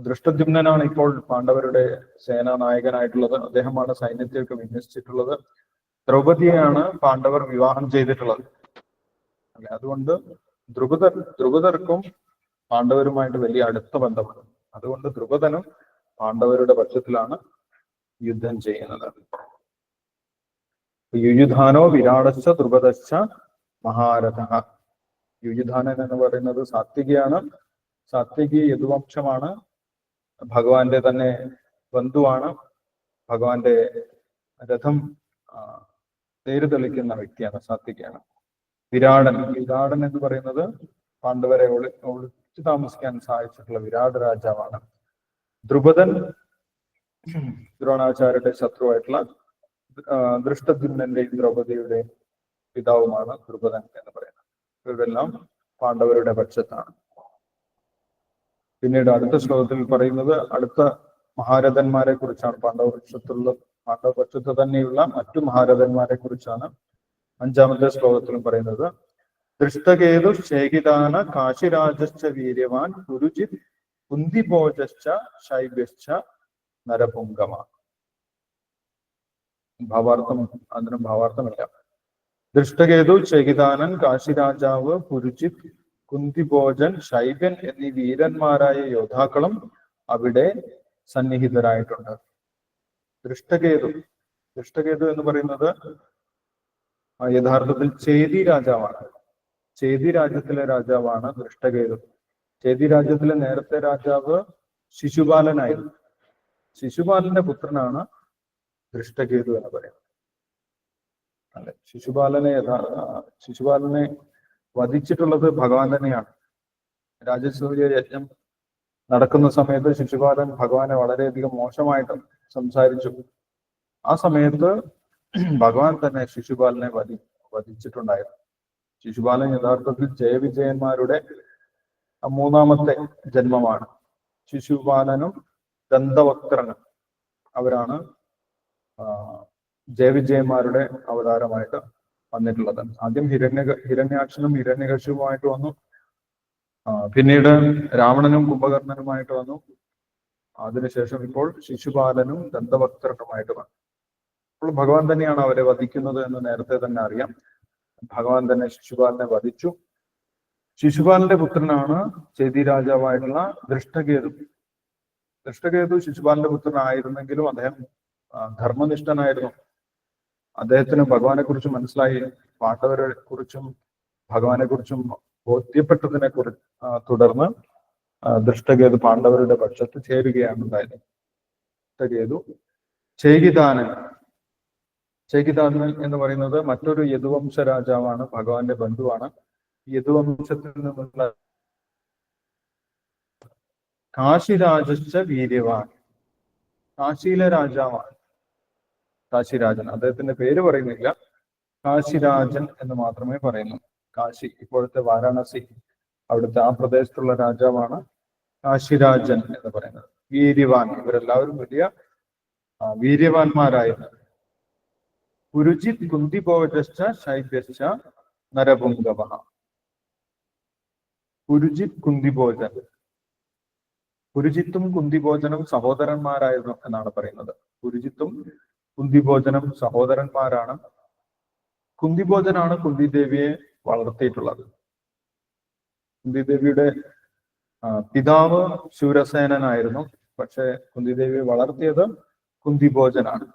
ദൃഷ്ടദ്യുമ്നനാണ് ഇപ്പോൾ പാണ്ഡവരുടെ സേനാ നായകനായിട്ടുള്ളത്. അദ്ദേഹമാണ് സൈന്യത്തെയൊക്കെ വിന്യസിച്ചിട്ടുള്ളത്. ദ്രൗപദിയെയാണ് പാണ്ഡവർ വിവാഹം ചെയ്തിട്ടുള്ളത്. അല്ലെ, അതുകൊണ്ട് ദ്രുപദർക്കും പാണ്ഡവരുമായിട്ട് വലിയ അടുത്ത ബന്ധമാണ്. അതുകൊണ്ട് ദ്രുപദനും പാണ്ഡവരുടെ പക്ഷത്തിലാണ് യുദ്ധം ചെയ്യുന്നത്. യുയുധാനോ വിരാടശ്ച ദ്രുപദശ്ച മഹാരഥ. യുയുധാനൻ എന്ന് പറയുന്നത് സാത്വികയാണ്. സാത്വികി യദുവംശമാണ്. ഭഗവാന്റെ തന്നെ ബന്ധുവാണ്. ഭഗവാന്റെ രഥം തേര് തെളിക്കുന്ന വ്യക്തിയാണ്, സാത്വികയാണ്. വിരാടൻ എന്ന് പറയുന്നത് പാണ്ഡവരെ ഒളിച്ചു താമസിക്കാൻ സഹായിച്ചിട്ടുള്ള വിരാട് രാജാവാണ്. ദ്രുപദൻ ദ്രോണാചാര്യരുടെ ശത്രുവായിട്ടുള്ള ദൃഷ്ടദ്യുമ്നന്റെയും ദ്രൗപദിയുടെയും പിതാവുമാണ് ദ്രുപദൻ എന്ന് പറയുന്നത്. ഇവരെല്ലാം പാണ്ഡവരുടെ പക്ഷത്താണ്. പിന്നീട് അടുത്ത ശ്ലോകത്തിൽ പറയുന്നത് അടുത്ത മഹാരഥന്മാരെ കുറിച്ചാണ്. പാണ്ഡവ പക്ഷത്ത് തന്നെയുള്ള മറ്റു മഹാരഥന്മാരെ കുറിച്ചാണ് 5ാമത്തെ ശ്ലോകത്തിലും പറയുന്നത്. ദൃഷ്ടകേതു ശേഖിതാന കാശിരാജശ്ച വീര്യവാൻ കുരുജിത് കുന്തിഭോജശ്ച ശൈബ്യശ്ച നരപുങ്കമ. അതിനും ഭാവാർത്ഥമില്ല. ദൃഷ്ടകേതു, ശേഖിതാനൻ, കാശിരാജാവ്, പുരുജിത്, കുന്തിഭോജൻ, ശൈബ്യൻ എന്നീ വീരന്മാരായ യോദ്ധാക്കളും അവിടെ സന്നിഹിതരായിട്ടുണ്ട്. ദൃഷ്ടകേതു എന്ന് പറയുന്നത് യഥാർത്ഥത്തിൽ ചേതി രാജാവാണ്. ചേതി രാജ്യത്തിലെ രാജാവാണ് ദൃഷ്ടകേതു. ചേതി രാജ്യത്തിലെ നേരത്തെ രാജാവ് ശിശുപാലനായിരുന്നു. ശിശുപാലന്റെ പുത്രനാണ് ദൃഷ്ടകേതു എന്ന് പറയുന്നത്. അല്ലെ, ശിശുപാലനെ വധിച്ചിട്ടുള്ളത് ഭഗവാൻ തന്നെയാണ്. രാജസൂയ യജ്ഞം നടക്കുന്ന സമയത്ത് ശിശുപാലൻ ഭഗവാനെ വളരെയധികം മോശമായിട്ട് സംസാരിച്ചു. ആ സമയത്ത് ഭഗവാൻ തന്നെ ശിശുപാലനെ വധിച്ചിട്ടുണ്ടായിരുന്നു. ശിശുപാലൻ യഥാർത്ഥത്തിൽ ജയവിജയന്മാരുടെ മൂന്നാമത്തെ ജന്മമാണ്. ശിശുപാലനും ദന്തവക്ത്രനും അവരാണ് ജയവിജയന്മാരുടെ അവതാരമായിട്ട് വന്നിട്ടുള്ളത്. ആദ്യം ഹിരണ്യാക്ഷനും ഹിരണ്യകശിപുമായിട്ട് വന്നു. പിന്നീട് രാവണനും കുംഭകർണനുമായിട്ട് വന്നു. അതിനുശേഷം ഇപ്പോൾ ശിശുപാലനും ദന്തവക്ത്രനുമായിട്ട് വന്നു. അപ്പോൾ ഭഗവാൻ തന്നെയാണ് അവരെ വധിക്കുന്നത് എന്ന് നേരത്തെ തന്നെ അറിയാം. ഭഗവാൻ തന്നെ ശിശുപാലനെ വധിച്ചു. ശിശുപാലന്റെ പുത്രനാണ് ചേതി രാജാവായിട്ടുള്ള ദൃഷ്ടകേതു. ദൃഷ്ടകേതു ശിശുപാലന്റെ പുത്രനായിരുന്നെങ്കിലും അദ്ദേഹം ധർമ്മനിഷ്ഠനായിരുന്നു. അദ്ദേഹത്തിന് ഭഗവാനെ കുറിച്ച് മനസ്സിലായി. പാണ്ഡവരെ കുറിച്ചും ഭഗവാനെ കുറിച്ചും ബോധ്യപ്പെട്ടതിനെ തുടർന്ന് ദൃഷ്ടകേതു പാണ്ഡവരുടെ പക്ഷത്ത് ചേരുകയാണ് ഉണ്ടായത്. ദൃഷ്ടകേതു ചേകിതാനൻ എന്ന് പറയുന്നത് മറ്റൊരു യദുവംശ രാജാവാണ്, ഭഗവാന്റെ ബന്ധുവാണ്. യദുവംശത്തിൽ നിന്നുള്ള കാശിരാജശ്ച വീര്യവാൻ, കാശിയിലെ രാജാവാണ് കാശിരാജൻ. അദ്ദേഹത്തിന്റെ പേര് പറയുന്നില്ല, കാശിരാജൻ എന്ന് മാത്രമേ പറയുന്നു. കാശി, ഇപ്പോഴത്തെ വാരാണസി, അവിടുത്തെ ആ പ്രദേശത്തുള്ള രാജാവാണ് കാശിരാജൻ എന്ന് പറയുന്നത്. വീര്യവാൻ, ഇവരെല്ലാവരും വലിയ വീര്യവാന്മാരായിരുന്നു. പുരുജിത് കുന്തിഭോജശ്ച ശൈബ്യശ്ച നരപുംഗവ. പുരുജിത് കുന്തിഭോജൻ, പുരുജിത്തും കുന്തിഭോജനും സഹോദരന്മാരായിരുന്നു എന്നാണ് പറയുന്നത്. പുരുജിത്തും കുന്തിഭോജനും സഹോദരന്മാരാണ്. കുന്തിഭോജനാണ് കുന്തിദേവിയെ വളർത്തിയിട്ടുള്ളത്. കുന്തിദേവിയുടെ പിതാവ് ശൂരസേനനായിരുന്നു. പക്ഷെ കുന്തിദേവിയെ വളർത്തിയത് കുന്തിഭോജനാണ്.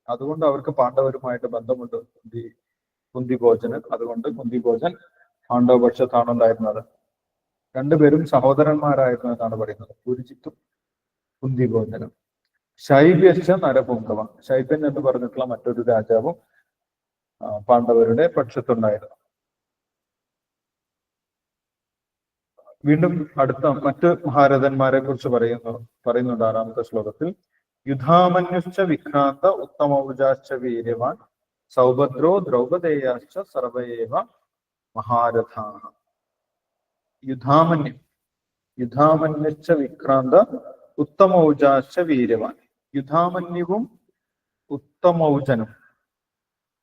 അതുകൊണ്ട് അവർക്ക് പാണ്ഡവരുമായിട്ട് ബന്ധമുണ്ട് കുന്തിഭോജന്. അതുകൊണ്ട് കുന്തിഭോജൻ പാണ്ഡവപക്ഷത്താണ് ഉണ്ടായിരുന്നത്. രണ്ടുപേരും സഹോദരന്മാരായിരുന്നു എന്നാണ് പറയുന്നത്, പുരുജിത്തും കുന്തിഭോജനും. ശൈബ്യശ്ച നരപുംഗവ, ശൈബ്യൻ എന്ന് പറഞ്ഞിട്ടുള്ള മറ്റൊരു രാജാവും പാണ്ഡവരുടെ പക്ഷത്തുണ്ടായിരുന്നു. വീണ്ടും അടുത്ത മറ്റ് ഭാരതന്മാരെ കുറിച്ച് പറയുന്നുണ്ട് 6ാമത്തെ ശ്ലോകത്തിൽ. യുധാമന്യുശ്ച വിക്രാന്ത ഉത്തമൗജാശ്ച വീര്യവാൻ സൗഭദ്രോ ദ്രൗപദേയാശ്ച സർവയേവ മഹാരഥാഃ. യുധാമന്യുശ്ച വിക്രാന്ത ഉത്തമൗജാശ്ച വീര്യവാൻ. യുധാമന്യുവും ഉത്തമൗജനും.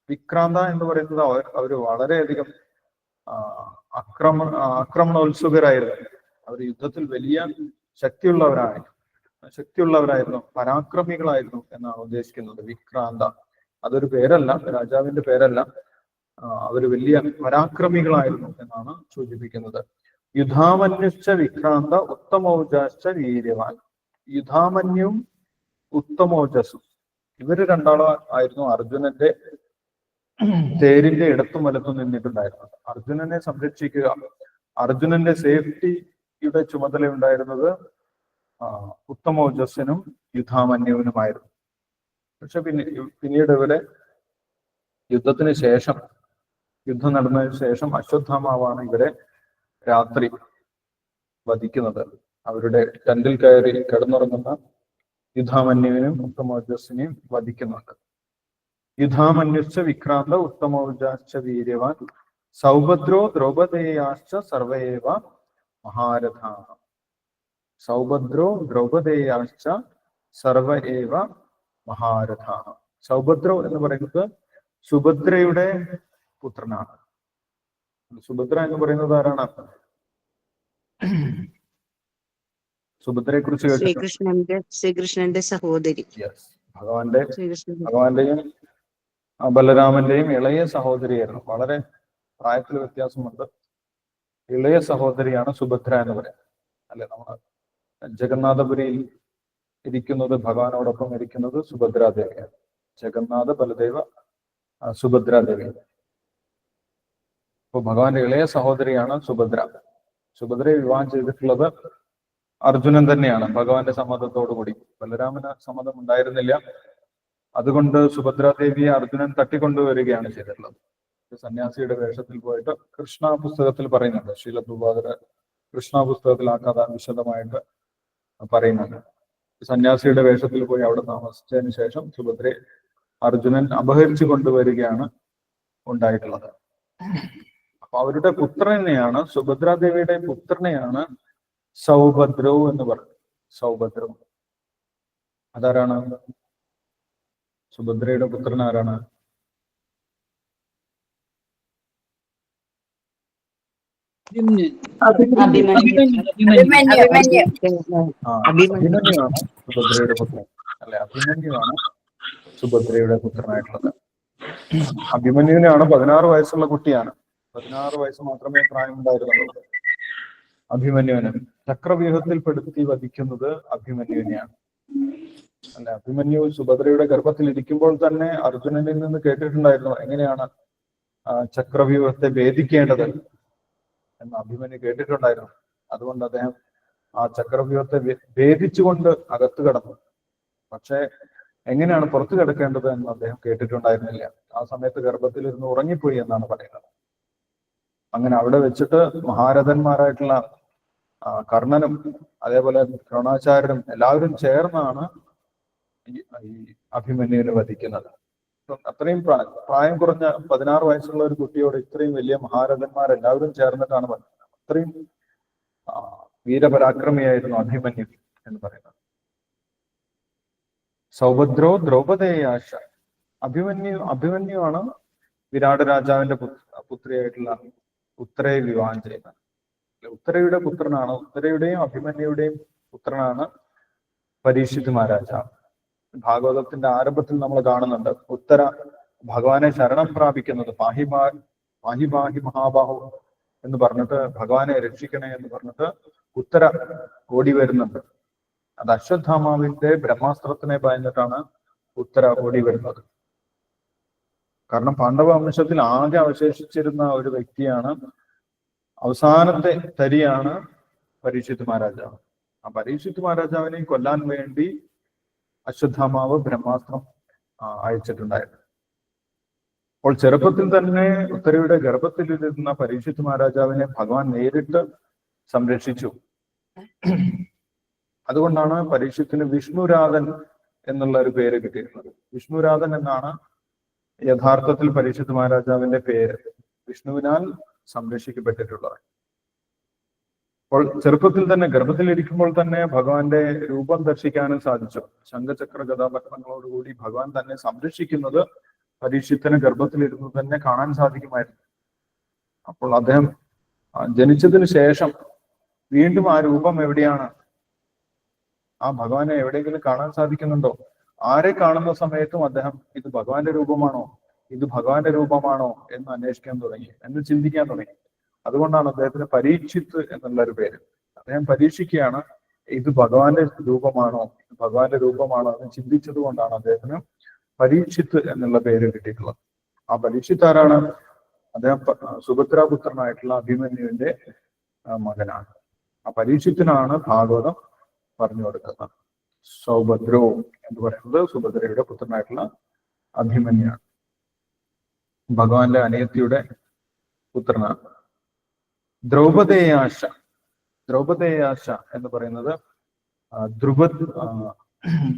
വിക്രാന്ത എന്ന് പറയുന്നത് അവർ വളരെയധികം ആക്രമണോത്സുകരായിരുന്നു. അവർ യുദ്ധത്തിൽ വലിയ ശക്തിയുള്ളവരായിരുന്നു, പരാക്രമികളായിരുന്നു എന്നാണ് ഉദ്ദേശിക്കുന്നത്. വിക്രാന്ത അതൊരു പേരല്ല, രാജാവിന്റെ പേരല്ല. അവർ വലിയ പരാക്രമികളായിരുന്നു എന്നാണ് സൂചിപ്പിക്കുന്നത്. യുധാമന്യുശ്ച വിക്രാന്ത ഉത്തമൗജാശ്ച വീര്യവാൻ. യുധാമന്യും ഉത്തമോജസും, ഇവര് രണ്ടാളായിരുന്നു അർജുനന്റെ തേരിന്റെ ഇടത്തും വലത്തും നിന്നിട്ടുണ്ടായിരുന്നത്. അർജുനനെ സംരക്ഷിക്കുക, അർജുനന്റെ സേഫ്റ്റിയുടെ ചുമതല ഉണ്ടായിരുന്നത് ഉത്തമോജസ്സിനും യുധാമന്യുവിനുമായിരുന്നു. പക്ഷെ പിന്നീട് ഇവരെ യുദ്ധം നടന്നതിന് ശേഷം അശ്വത്ഥാമാവാണ് ഇവരെ രാത്രി വധിക്കുന്നത്. അവരുടെ ടെന്റിൽ കയറി കിടന്നുറങ്ങുന്ന യുധാമന്യുവിനും ഉത്തമോജസ്സിനെയും വധിക്കുന്നുണ്ട്. യുധാമന്യുശ്ച വിക്രാന്ത ഉത്തമൗജാശ്ച വീര്യവാൻ സൗഭദ്രോ ദ്രൗപദേയാശ്ച സർവയേവ മഹാരഥാഃ. സൗഭദ്രോ ദ്രൗപദേയാശ്ച സർവയേവ മഹാരഥാഃ. സൗഭദ്രോ എന്ന് പറയുന്നത് സുഭദ്രയുടെ പുത്രനാണ്. സുഭദ്ര എന്ന് പറയുന്നത് ആരാണ്? സുഭദ്രയെ കുറിച്ച്
ശ്രീകൃഷ്ണന്റെ സഹോദരി.
ഭഗവാന്റെയും ബലരാമന്റെയും ഇളയ സഹോദരിയായിരുന്നു. വളരെ പ്രായത്തിൽ വ്യത്യാസമുണ്ട്. ഇളയ സഹോദരിയാണ് സുഭദ്ര എന്ന് പറയുന്നത്. അല്ലെ, നമ്മൾ ജഗന്നാഥപുരിയിൽ ഇരിക്കുന്നത്, ഭഗവാനോടൊപ്പം ഇരിക്കുന്നത് സുഭദ്രാദേവിയാണ്. ജഗന്നാഥ ബലദേവ സുഭദ്രാദേവി. അപ്പൊ ഭഗവാന്റെ ഇളയ സഹോദരിയാണ് സുഭദ്ര. സുഭദ്രയെ വിവാഹം ചെയ്തിട്ടുള്ളത് അർജുനൻ തന്നെയാണ്, ഭഗവാന്റെ സമ്മതത്തോടുകൂടി. ബലരാമന് സമ്മതം ഉണ്ടായിരുന്നില്ല. അതുകൊണ്ട് സുഭദ്രാദേവിയെ അർജുനൻ തട്ടിക്കൊണ്ടുവരികയാണ് ചെയ്തിട്ടുള്ളത്. സന്യാസിയുടെ വേഷത്തിൽ പോയിട്ട് കൃഷ്ണ പുസ്തകത്തിൽ പറയുന്നുണ്ട്, ശീല പ്രഭാകര കൃഷ്ണ പുസ്തകത്തിൽ ആ കഥ വിശദമായിട്ട് പറയുന്നുണ്ട്. സന്യാസിയുടെ വേഷത്തിൽ പോയി അവിടെ താമസിച്ചതിന് ശേഷം സുഭദ്രയെ അർജുനൻ അപഹരിച്ചു കൊണ്ടുവരികയാണ് ഉണ്ടായിട്ടുള്ളത്. അപ്പൊ അവരുടെ പുത്രനെയാണ്, സുഭദ്രാദേവിയുടെ പുത്രനെയാണ് സൗഭദ്രവ് എന്ന് പറയുന്നത്. സൗഭദ്രവ് അതാരാണ്? സുഭദ്രയുടെ പുത്രൻ ആരാണ്? അഭിമന്യുവാണ് സുഭദ്രയുടെ പുത്രൻ അല്ലെ? അഭിമന്യുവാണ് സുഭദ്രയുടെ പുത്രനായിട്ടുള്ളത്. അഭിമന്യുവിനാണ് 16 വയസ്സുള്ള കുട്ടിയാണ്. 16 വയസ്സ് മാത്രമേ പ്രായമുണ്ടായിരുന്നുള്ളൂ അഭിമന്യുവിന്. ചക്രവ്യൂഹത്തിൽ പെടുത്തി വധിക്കുന്നത് അഭിമന്യുവിനെയാണ് അല്ലെ? അഭിമന്യു സുഭദ്രയുടെ ഗർഭത്തിൽ ഇരിക്കുമ്പോൾ തന്നെ അർജുനനിൽ നിന്ന് കേട്ടിട്ടുണ്ടായിരുന്നു എങ്ങനെയാണ് ചക്രവ്യൂഹത്തെ ഭേദിക്കേണ്ടത് എന്ന് അഭിമന്യു കേട്ടിട്ടുണ്ടായിരുന്നു. അതുകൊണ്ട് അദ്ദേഹം ആ ചക്രവ്യൂഹത്തെ ഭേദിച്ചുകൊണ്ട് അകത്ത് കടന്നു. പക്ഷെ എങ്ങനെയാണ് പുറത്തു കിടക്കേണ്ടത് എന്ന് അദ്ദേഹം കേട്ടിട്ടുണ്ടായിരുന്നില്ല. ആ സമയത്ത് ഗർഭത്തിലിരുന്ന് ഉറങ്ങിപ്പോയി എന്നാണ് പറയുന്നത്. അങ്ങനെ അവിടെ വെച്ചിട്ട് മഹാരഥന്മാരായിട്ടുള്ള കർണനും അതേപോലെ ദ്രോണാചാര്യരും എല്ലാവരും ചേർന്നാണ് ഈ അഭിമന്യുവിനെ വധിക്കുന്നത്. അത്രയും പ്രായം കുറഞ്ഞ 16 വയസ്സുള്ള ഒരു കുട്ടിയോട് ഇത്രയും വലിയ മഹാരഥന്മാരെല്ലാവരും ചേർന്നിട്ടാണ് വധിക്കുന്നത്. അത്രയും വീരപരാക്രമിയായിരുന്നു അഭിമന്യു എന്ന് പറയുന്നത്. സൗഭദ്രോ ദ്രൗപദേയാശ. അഭിമന്യുവാണ് വിരാട് രാജാവിന്റെ പുത്രിയായിട്ടുള്ള ഉത്തരയെ വിവാഹം ചെയ്യുന്നത്. ഉത്തരയുടെ പുത്രനാണ്, ഉത്തരയുടെയും അഭിമന്യുടെയും പുത്രനാണ് പരീക്ഷിത് മഹാരാജാവ്. ഭാഗവതത്തിന്റെ ആരംഭത്തിൽ നമ്മൾ കാണുന്നുണ്ട് ഉത്തര ഭഗവാനെ ശരണം പ്രാപിക്കുന്നത്. പാഹി മഹാബാഹു എന്ന് പറഞ്ഞിട്ട് ഭഗവാനെ രക്ഷിക്കണേ എന്ന് പറഞ്ഞിട്ട് ഉത്തര ഓടി വരുന്നുണ്ട്. അത് അശ്വത്ഥാമാവിന്റെ ബ്രഹ്മാസ്ത്രത്തിനെ ഭയന്നിട്ടാണ് ഉത്തര ഓടി വരുന്നത്. കാരണം പാണ്ഡവ വംശത്തിൽ ആകെ അവശേഷിച്ചിരുന്ന ഒരു വ്യക്തിയാണ്, അവസാനത്തെ തരിയാണ് പരീക്ഷിത് മഹാരാജാവ്. ആ പരീക്ഷിത് മഹാരാജാവിനെ കൊല്ലാൻ വേണ്ടി അശ്വത്ഥാമാവ് ബ്രഹ്മാസ്ത്രം അയച്ചിട്ടുണ്ടായിരുന്നു. അപ്പോൾ ചെറുപ്പത്തിൽ തന്നെ ഉത്തരയുടെ ഗർഭത്തിലിരുന്ന പരീക്ഷിത് മഹാരാജാവിനെ ഭഗവാൻ നേരിട്ട് സംരക്ഷിച്ചു. അതുകൊണ്ടാണ് പരീക്ഷത്തിന് വിഷ്ണുരാധൻ എന്നുള്ള ഒരു പേര് കിട്ടിയിരുന്നത്. വിഷ്ണുരാധൻ എന്നാണ് യഥാർത്ഥത്തിൽ പരീക്ഷിത് മഹാരാജാവിന്റെ പേര്. വിഷ്ണുവിനാൽ സംരക്ഷിക്കപ്പെട്ടിട്ടുള്ളത്. അപ്പോൾ ചെറുപ്പത്തിൽ തന്നെ ഗർഭത്തിലിരിക്കുമ്പോൾ തന്നെ ഭഗവാന്റെ രൂപം ദർശിക്കാനും സാധിച്ചു. ശംഖചക്ര ഗദാപത്മങ്ങളോടുകൂടി ഭഗവാൻ തന്നെ സംരക്ഷിക്കുന്നത് പരീക്ഷിത്തിന് ഗർഭത്തിലിരുന്ന് തന്നെ കാണാൻ സാധിക്കുമായിരുന്നു. അപ്പോൾ അദ്ദേഹം ജനിച്ചതിന് ശേഷം വീണ്ടും ആ രൂപം എവിടെയാണ്, ആ ഭഗവാനെ എവിടെയെങ്കിലും കാണാൻ സാധിക്കുന്നുണ്ടോ? ആരെ കാണുന്ന സമയത്തും അദ്ദേഹം ഇത് ഭഗവാന്റെ രൂപമാണോ, ഇത് ഭഗവാന്റെ രൂപമാണോ എന്ന് അന്വേഷിക്കാൻ തുടങ്ങി, എന്ന് ചിന്തിക്കാൻ തുടങ്ങി. അതുകൊണ്ടാണ് അദ്ദേഹത്തിന് പരീക്ഷിത്ത് എന്നുള്ള ഒരു പേര്. അദ്ദേഹം പരീക്ഷിക്കുകയാണ് ഇത് ഭഗവാന്റെ രൂപമാണോ, ഭഗവാന്റെ രൂപമാണോ എന്ന് ചിന്തിച്ചത് കൊണ്ടാണ് അദ്ദേഹത്തിന് പരീക്ഷിത്ത് എന്നുള്ള പേര് കിട്ടിയിട്ടുള്ളത്. ആ പരീക്ഷിത്ത് ആരാണ്? അദ്ദേഹം സുഭദ്രാപുത്രനായിട്ടുള്ള അഭിമന്യുവിന്റെ മകനാണ്. ആ പരീക്ഷിത്തിനാണ് ഭാഗവതം പറഞ്ഞു കൊടുക്കുന്നത്. സൗഭദ്രോ എന്ന് പറയുന്നത് സുഭദ്രയുടെ പുത്രനായിട്ടുള്ള അഭിമന്യാണ്, ഭഗവാന്റെ അനിയത്തിയുടെ പുത്രനാണ്. ദ്രൗപദേയാശ. ദ്രൗപദേയാശ എന്ന് പറയുന്നത്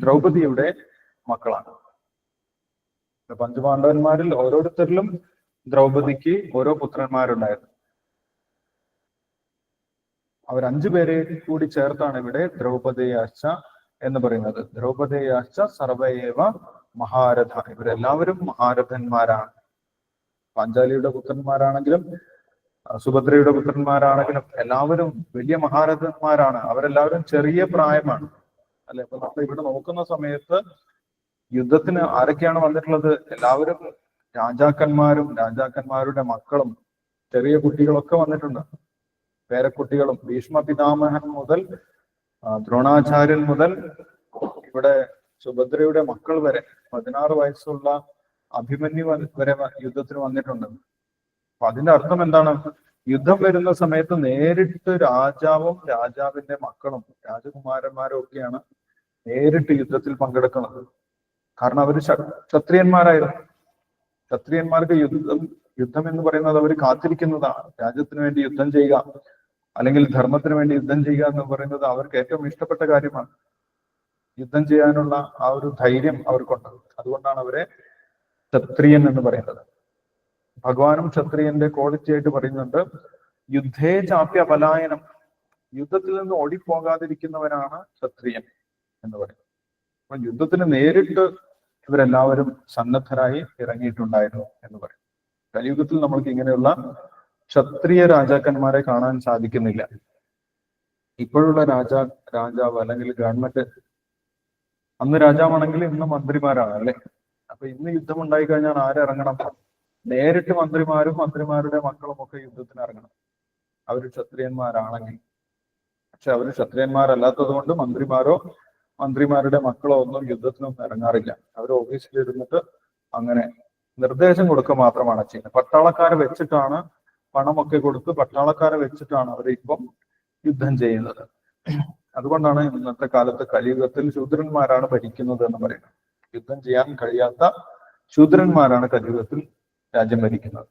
ദ്രൗപദിയുടെ മക്കളാണ്. പഞ്ചപാണ്ഡവന്മാരിൽ ഓരോരുത്തരിലും ദ്രൗപദിക്ക് ഓരോ പുത്രന്മാരുണ്ടായിരുന്നു. അവർ 5 പേരെ കൂടി ചേർത്താണ് ഇവിടെ ദ്രൗപദേയാശ എന്ന് പറയുന്നത്. ദ്രൗപദേയാശ സർവയേവ മഹാരഥ. ഇവരെല്ലാവരും മഹാരഥന്മാരാണ്. പാഞ്ചാലിയുടെ പുത്രന്മാരാണെങ്കിലും സുഭദ്രയുടെ പുത്രന്മാരാണെങ്കിലും എല്ലാവരും വലിയ മഹാരഥന്മാരാണ്. അവരെല്ലാവരും ചെറിയ പ്രായമാണ് അല്ലെ? അപ്പൊ നമ്മൾ ഇവിടെ നോക്കുന്ന സമയത്ത് യുദ്ധത്തിന് ആരൊക്കെയാണ് വന്നിട്ടുള്ളത്? എല്ലാവരും രാജാക്കന്മാരും രാജാക്കന്മാരുടെ മക്കളും ചെറിയ കുട്ടികളൊക്കെ വന്നിട്ടുണ്ട്. പേരക്കുട്ടികളും ഭീഷ്മ പിതാമഹൻ മുതൽ ദ്രോണാചാര്യൻ മുതൽ ഇവിടെ സുഭദ്രയുടെ മക്കൾ വരെ 16 വയസ്സുള്ള അഭിമന്യു വരെ യുദ്ധത്തിന് വന്നിട്ടുണ്ട്. അപ്പൊ അതിന്റെ അർത്ഥം എന്താണ്? യുദ്ധം വരുന്ന സമയത്ത് നേരിട്ട് രാജാവും രാജാവിന്റെ മക്കളും രാജകുമാരന്മാരും ഒക്കെയാണ് നേരിട്ട് യുദ്ധത്തിൽ പങ്കെടുക്കുന്നത്. കാരണം അവർ ക്ഷത്രിയന്മാരായിരുന്നു. ക്ഷത്രിയന്മാർക്ക് യുദ്ധം എന്ന് പറയുന്നത് അവർ കാത്തിരിക്കുന്നതാണ്. രാജ്യത്തിന് വേണ്ടി യുദ്ധം ചെയ്യുക, അല്ലെങ്കിൽ ധർമ്മത്തിന് വേണ്ടി യുദ്ധം ചെയ്യുക എന്ന് പറയുന്നത് അവർക്ക് ഏറ്റവും ഇഷ്ടപ്പെട്ട കാര്യമാണ്. യുദ്ധം ചെയ്യാനുള്ള ആ ഒരു ധൈര്യം അവർക്കുണ്ട്. അതുകൊണ്ടാണ് അവരെ ക്ഷത്രിയൻ എന്ന് പറയുന്നത്. ഭഗവാനും ക്ഷത്രിയന്റെ ക്വാളിറ്റി ആയിട്ട് പറയുന്നുണ്ട്, യുദ്ധേ ചാപ്യ പലായനം, യുദ്ധത്തിൽ നിന്ന് ഓടിപ്പോകാതിരിക്കുന്നവനാണ് ക്ഷത്രിയൻ എന്ന് പറയുന്നത്. അപ്പൊ യുദ്ധത്തിന് നേരിട്ട് ഇവരെല്ലാവരും സന്നദ്ധരായി ഇറങ്ങിയിട്ടുണ്ടായിരുന്നു എന്ന് പറയും. കലിയുഗത്തിൽ നമ്മൾക്ക് ഇങ്ങനെയുള്ള ക്ഷത്രിയ രാജാക്കന്മാരെ കാണാൻ സാധിക്കുന്നില്ല. ഇപ്പോഴുള്ള രാജാവ് അല്ലെങ്കിൽ ഗവൺമെന്റ്, അന്ന് രാജാവാണെങ്കിൽ ഇന്ന് മന്ത്രിമാരാണ് അല്ലെ. അപ്പൊ ഇന്ന് യുദ്ധം ഉണ്ടായി കഴിഞ്ഞാൽ ആരിറങ്ങണം? നേരിട്ട് മന്ത്രിമാരും മന്ത്രിമാരുടെ മക്കളും ഒക്കെ യുദ്ധത്തിന് ഇറങ്ങണം, അവർ ക്ഷത്രിയന്മാരാണെങ്കിൽ. പക്ഷെ അവർ ക്ഷത്രിയന്മാരല്ലാത്തത് കൊണ്ട് മന്ത്രിമാരുടെ മക്കളോ ഒന്നും യുദ്ധത്തിനൊന്നും ഇറങ്ങാറില്ല. അവർ ഓഫീസിൽ ഇരുന്നിട്ട് അങ്ങനെ നിർദ്ദേശം കൊടുക്കുക മാത്രമാണ് ചെയ്യുന്നത്. പട്ടാളക്കാരെ വെച്ചിട്ടാണ്, പണമൊക്കെ കൊടുത്ത് പട്ടാളക്കാരെ വെച്ചിട്ടാണ് അവർ ഇപ്പം യുദ്ധം ചെയ്യുന്നത്. അതുകൊണ്ടാണ് ഇന്നത്തെ കാലത്ത് കലിയുഗത്തിൽ ശൂദ്രന്മാരാണ് ഭരിക്കുന്നത് എന്ന് പറയുന്നത്. യുദ്ധം ചെയ്യാൻ കഴിയാത്ത ശൂദ്രന്മാരാണ് കലിയുഗത്തിൽ രാജ്യം ഭരിക്കുന്നത്.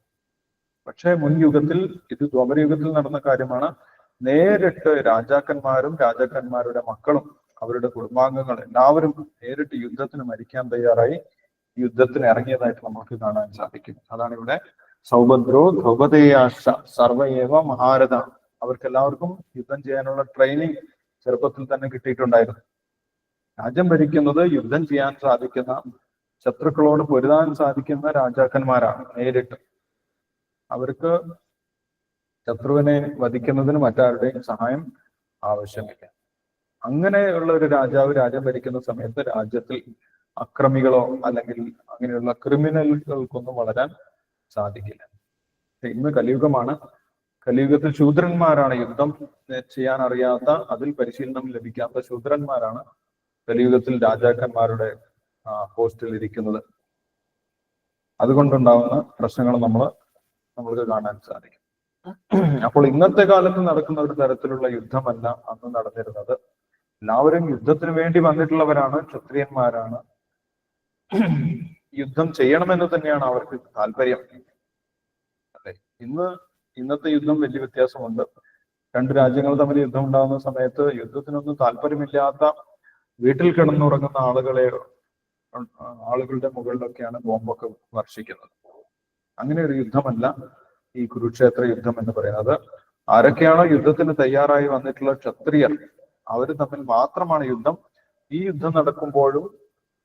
പക്ഷെ മുൻ യുഗത്തിൽ, ഇത് ദ്വാപരയുഗത്തിൽ നടന്ന കാര്യമാണ്, നേരിട്ട് രാജാക്കന്മാരും രാജാക്കന്മാരുടെ മക്കളും അവരുടെ കുടുംബാംഗങ്ങൾ എല്ലാവരും നേരിട്ട് യുദ്ധത്തിന് മരിക്കാൻ തയ്യാറായി യുദ്ധത്തിന് ഇറങ്ങിയതായിട്ട് നമുക്ക് കാണാൻ സാധിക്കും. അതാണ് ഇവിടെ സൗഭദ്രോ ദ്രൗപദേയാശ്ച സർവ്വയേവ മഹാരഥ. അവർക്ക് എല്ലാവർക്കും യുദ്ധം ചെയ്യാനുള്ള ട്രെയിനിങ് ചെറുപ്പത്തിൽ തന്നെ കിട്ടിയിട്ടുണ്ടായിരുന്നു. രാജ്യം ഭരിക്കുന്നത് യുദ്ധം ചെയ്യാൻ സാധിക്കുന്ന, ശത്രുക്കളോട് പൊരുതാൻ സാധിക്കുന്ന രാജാക്കന്മാരാണ് നേരിട്ട്. അവർക്ക് ശത്രുവിനെ വധിക്കുന്നതിന് മറ്റാരുടെയും സഹായം ആവശ്യമില്ല. അങ്ങനെയുള്ള ഒരു രാജാവ് രാജ്യം ഭരിക്കുന്ന സമയത്ത് രാജ്യത്തിൽ അക്രമികളോ അല്ലെങ്കിൽ അങ്ങനെയുള്ള ക്രിമിനലുകൾക്കൊന്നും വളരാൻ സാധിക്കില്ല. ഇന്ന് കലിയുഗമാണ്. കലിയുഗത്തിൽ ശൂദ്രന്മാരാണ്, യുദ്ധം ചെയ്യാൻ അറിയാത്ത, അതിൽ പരിശീലനം ലഭിക്കാത്ത ശൂദ്രന്മാരാണ് കലിയുഗത്തിൽ രാജാക്കന്മാരുടെ പോസ്റ്റിൽ ഇരിക്കുന്നത്. അതുകൊണ്ടുണ്ടാവുന്ന പ്രശ്നങ്ങൾ നമ്മൾക്ക് കാണാൻ സാധിക്കും. അപ്പോൾ ഇന്നത്തെ കാലത്ത് നടക്കുന്ന ഒരു തരത്തിലുള്ള യുദ്ധമല്ല അന്ന് നടന്നിരുന്നത്. എല്ലാവരും യുദ്ധത്തിന് വേണ്ടി വന്നിട്ടുള്ളവരാണ്, ക്ഷത്രിയന്മാരാണ്. യുദ്ധം ചെയ്യണമെന്ന് തന്നെയാണ് അവർക്ക് താല്പര്യം അല്ലെ. ഇന്നത്തെ യുദ്ധം വലിയ വ്യത്യാസമുണ്ട്. രണ്ട് രാജ്യങ്ങൾ തമ്മിൽ യുദ്ധം ഉണ്ടാകുന്ന സമയത്ത് യുദ്ധത്തിനൊന്നും താല്പര്യമില്ലാത്ത വീട്ടിൽ കിടന്നുറങ്ങുന്ന ആളുകളുടെ മുകളിലൊക്കെയാണ് ബോംബൊക്കെ വർഷിക്കുന്നത്. അങ്ങനെ ഒരു യുദ്ധമല്ല ഈ കുരുക്ഷേത്ര യുദ്ധം എന്ന് പറയുന്നത്. ആരൊക്കെയാണോ യുദ്ധത്തിന് തയ്യാറായി വന്നിട്ടുള്ള ക്ഷത്രിയർ, അവർ തമ്മിൽ മാത്രമാണ് യുദ്ധം. ഈ യുദ്ധം നടക്കുമ്പോഴും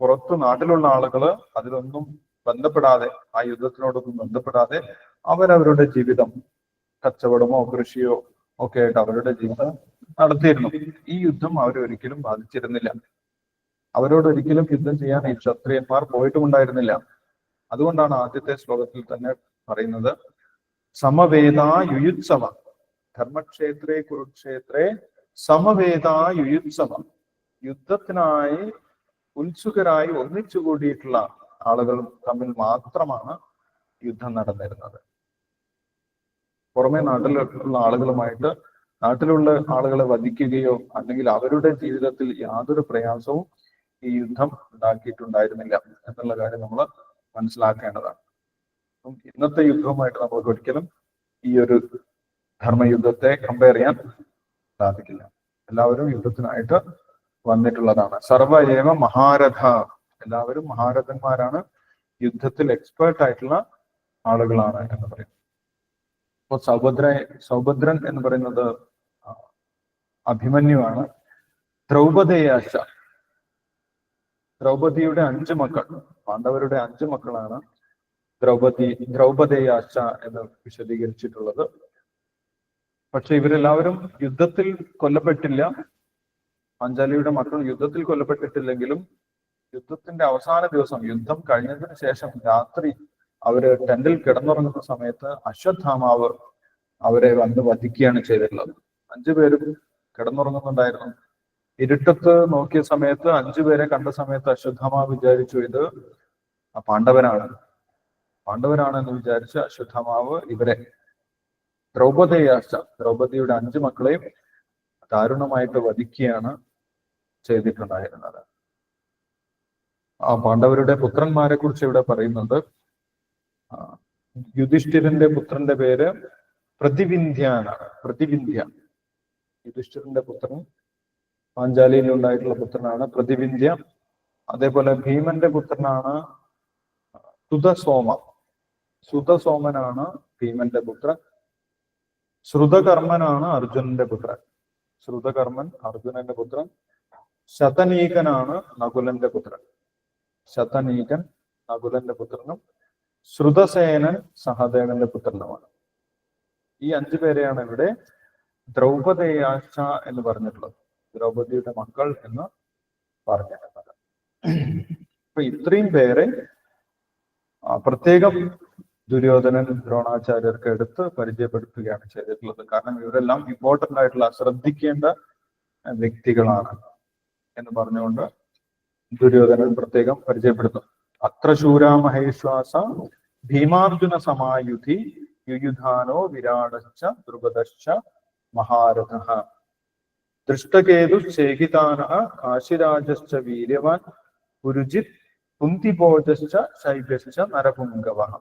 പുറത്തു നാട്ടിലുള്ള ആളുകള് അതിലൊന്നും ബന്ധപ്പെടാതെ, ആ യുദ്ധത്തിനോടൊന്നും ബന്ധപ്പെടാതെ അവരവരുടെ ജീവിതം, കച്ചവടമോ കൃഷിയോ ഒക്കെ ആയിട്ട് അവരുടെ ജീവിതം നടത്തിയിരുന്നു. ഈ യുദ്ധം അവരൊരിക്കലും ബാധിച്ചിരുന്നില്ല. അവരോടൊരിക്കലും യുദ്ധം ചെയ്യാൻ ഈ ക്ഷത്രിയന്മാർ പോയിട്ടുമുണ്ടായിരുന്നില്ല. അതുകൊണ്ടാണ് ആദ്യത്തെ ശ്ലോകത്തിൽ തന്നെ പറയുന്നത് സമവേദാ യുയുത്സവ, ധർമ്മക്ഷേത്രേ കുരുക്ഷേത്രേ സമവേദാ യുയുത്സവ. യുദ്ധത്തിനായി ഉത്സുകരായി ഒന്നിച്ചുകൂടിയിട്ടുള്ള ആളുകൾ തമ്മിൽ മാത്രമാണ് യുദ്ധം നടന്നിരുന്നത്. പുറമെ നാട്ടിലുള്ള ആളുകളുമായിട്ട്, നാട്ടിലുള്ള ആളുകളെ വധിക്കുകയോ അല്ലെങ്കിൽ അവരുടെ ജീവിതത്തിൽ യാതൊരു പ്രയാസവും ഈ യുദ്ധം ഉണ്ടാക്കിയിട്ടുണ്ടായിരുന്നില്ല എന്നുള്ള കാര്യം നമ്മൾ മനസ്സിലാക്കേണ്ടതാണ്. അപ്പം ഇന്നത്തെ യുദ്ധവുമായിട്ട് നമുക്ക് ഒരിക്കലും ഈ ഒരു ധർമ്മയുദ്ധത്തെ കമ്പയർ ചെയ്യാൻ സാധിക്കില്ല. എല്ലാവരും യുദ്ധത്തിനായിട്ട് വന്നിട്ടുള്ളതാണ്. സർവ്വയേവ മഹാരഥ, എല്ലാവരും മഹാരഥന്മാരാണ്, യുദ്ധത്തിൽ എക്സ്പേർട്ട് ആയിട്ടുള്ള ആളുകളാണ് എന്ന് പറയും. അപ്പൊ സൗഭദ്രൻ എന്ന് പറയുന്നത് അഭിമന്യുവാണ്. ദ്രൗപദേയാശ്ച, ദ്രൗപദിയുടെ 5 മക്കൾ, പാണ്ഡവരുടെ 5 മക്കളാണ് ദ്രൗപദേയാശ്ച എന്ന് വിശദീകരിച്ചിട്ടുള്ളത്. പക്ഷെ ഇവരെല്ലാവരും യുദ്ധത്തിൽ കൊല്ലപ്പെട്ടില്ല. പാഞ്ചാലിയുടെ മക്കൾ യുദ്ധത്തിൽ കൊല്ലപ്പെട്ടിട്ടില്ലെങ്കിലും യുദ്ധത്തിന്റെ അവസാന ദിവസം, യുദ്ധം കഴിഞ്ഞതിന് ശേഷം രാത്രി അവര് ടെന്റിൽ കിടന്നുറങ്ങുന്ന സമയത്ത് അശ്വത്ഥാമാവ് അവരെ വന്ന് വധിക്കുകയാണ് ചെയ്തിട്ടുള്ളത്. 5 പേരും കിടന്നുറങ്ങുന്നുണ്ടായിരുന്നു. ഇരുട്ടത്ത് നോക്കിയ സമയത്ത് 5 പേരെ കണ്ട സമയത്ത് അശ്വത്ഥാമാവ് വിചാരിച്ചു ഇത് പാണ്ഡവരാണെന്ന് വിചാരിച്ച് അശ്വത്ഥാമാവ് ഇവരെ ദ്രൗപദിയുടെ 5 മക്കളെയും ദാരുണമായിട്ട് വധിക്കുകയാണ് ചെയ്തിട്ടുണ്ടായിരുന്നത്. ആ പാണ്ഡവരുടെ പുത്രന്മാരെ കുറിച്ച് ഇവിടെ പറയുന്നുണ്ട്. യുധിഷ്ഠിരന്റെ പുത്രന്റെ പേര് പ്രതിവിന്ധ്യ എന്നാണ്. പ്രതിവിന്ധ്യ യുധിഷ്ഠിരന്റെ പുത്രൻ, പാഞ്ചാലിയിൽ ഉണ്ടായിട്ടുള്ള പുത്രനാണ് പ്രതിവിന്ധ്യ. അതേപോലെ ഭീമന്റെ പുത്രനാണ് സുതസോമ. സുതസോമനാണ് ഭീമന്റെ പുത്രൻ. ശ്രുതകർമ്മനാണ് അർജുനന്റെ പുത്രൻ. ശ്രുതകർമ്മൻ അർജുനന്റെ പുത്രൻ. ശതനീകനാണ് നകുലന്റെ പുത്രൻ. ശതനീകൻ നകുലന്റെ പുത്രനും ശ്രുതസേനൻ സഹദേവന്റെ പുത്രനുമാണ്. ഈ 5 പേരെയാണ് ഇവിടെ ദ്രൗപദേയാശ്ച എന്ന് പറഞ്ഞിട്ടുള്ളത്. ദ്രൗപദിയുടെ മക്കൾ എന്ന് പറഞ്ഞിട്ടുള്ളത്. അപ്പൊ ഇത്രയും പേരെ പ്രത്യേകം ദുര്യോധനൻ ദ്രോണാചാര്യർക്ക് എടുത്ത് പരിചയപ്പെടുത്തുകയാണ് ചെയ്തിട്ടുള്ളത്. കാരണം ഇവരെല്ലാം ഇമ്പോർട്ടന്റ് ആയിട്ടുള്ള ശ്രദ്ധിക്കേണ്ട വ്യക്തികളാണ് എന്ന് പറഞ്ഞുകൊണ്ട് ദുര്യോധനൻ പ്രത്യേകം പരിചയപ്പെടുത്തും. അത്ര ശൂരാ മഹേശ്വാസ ഭീമാർജുന സമായുധി യുയുധാനോ വിരാടശ്ച ദ്രുപദശ്ച മഹാരഥഃ ദൃഷ്ടകേതുശ്ചേകിതാനഃ കാശിരാജശ്ച വീര്യവാൻ പുരുജിത് കുന്തിഭോജശ്ച ശൈബ്യശ്ച നരപുംഗവഃ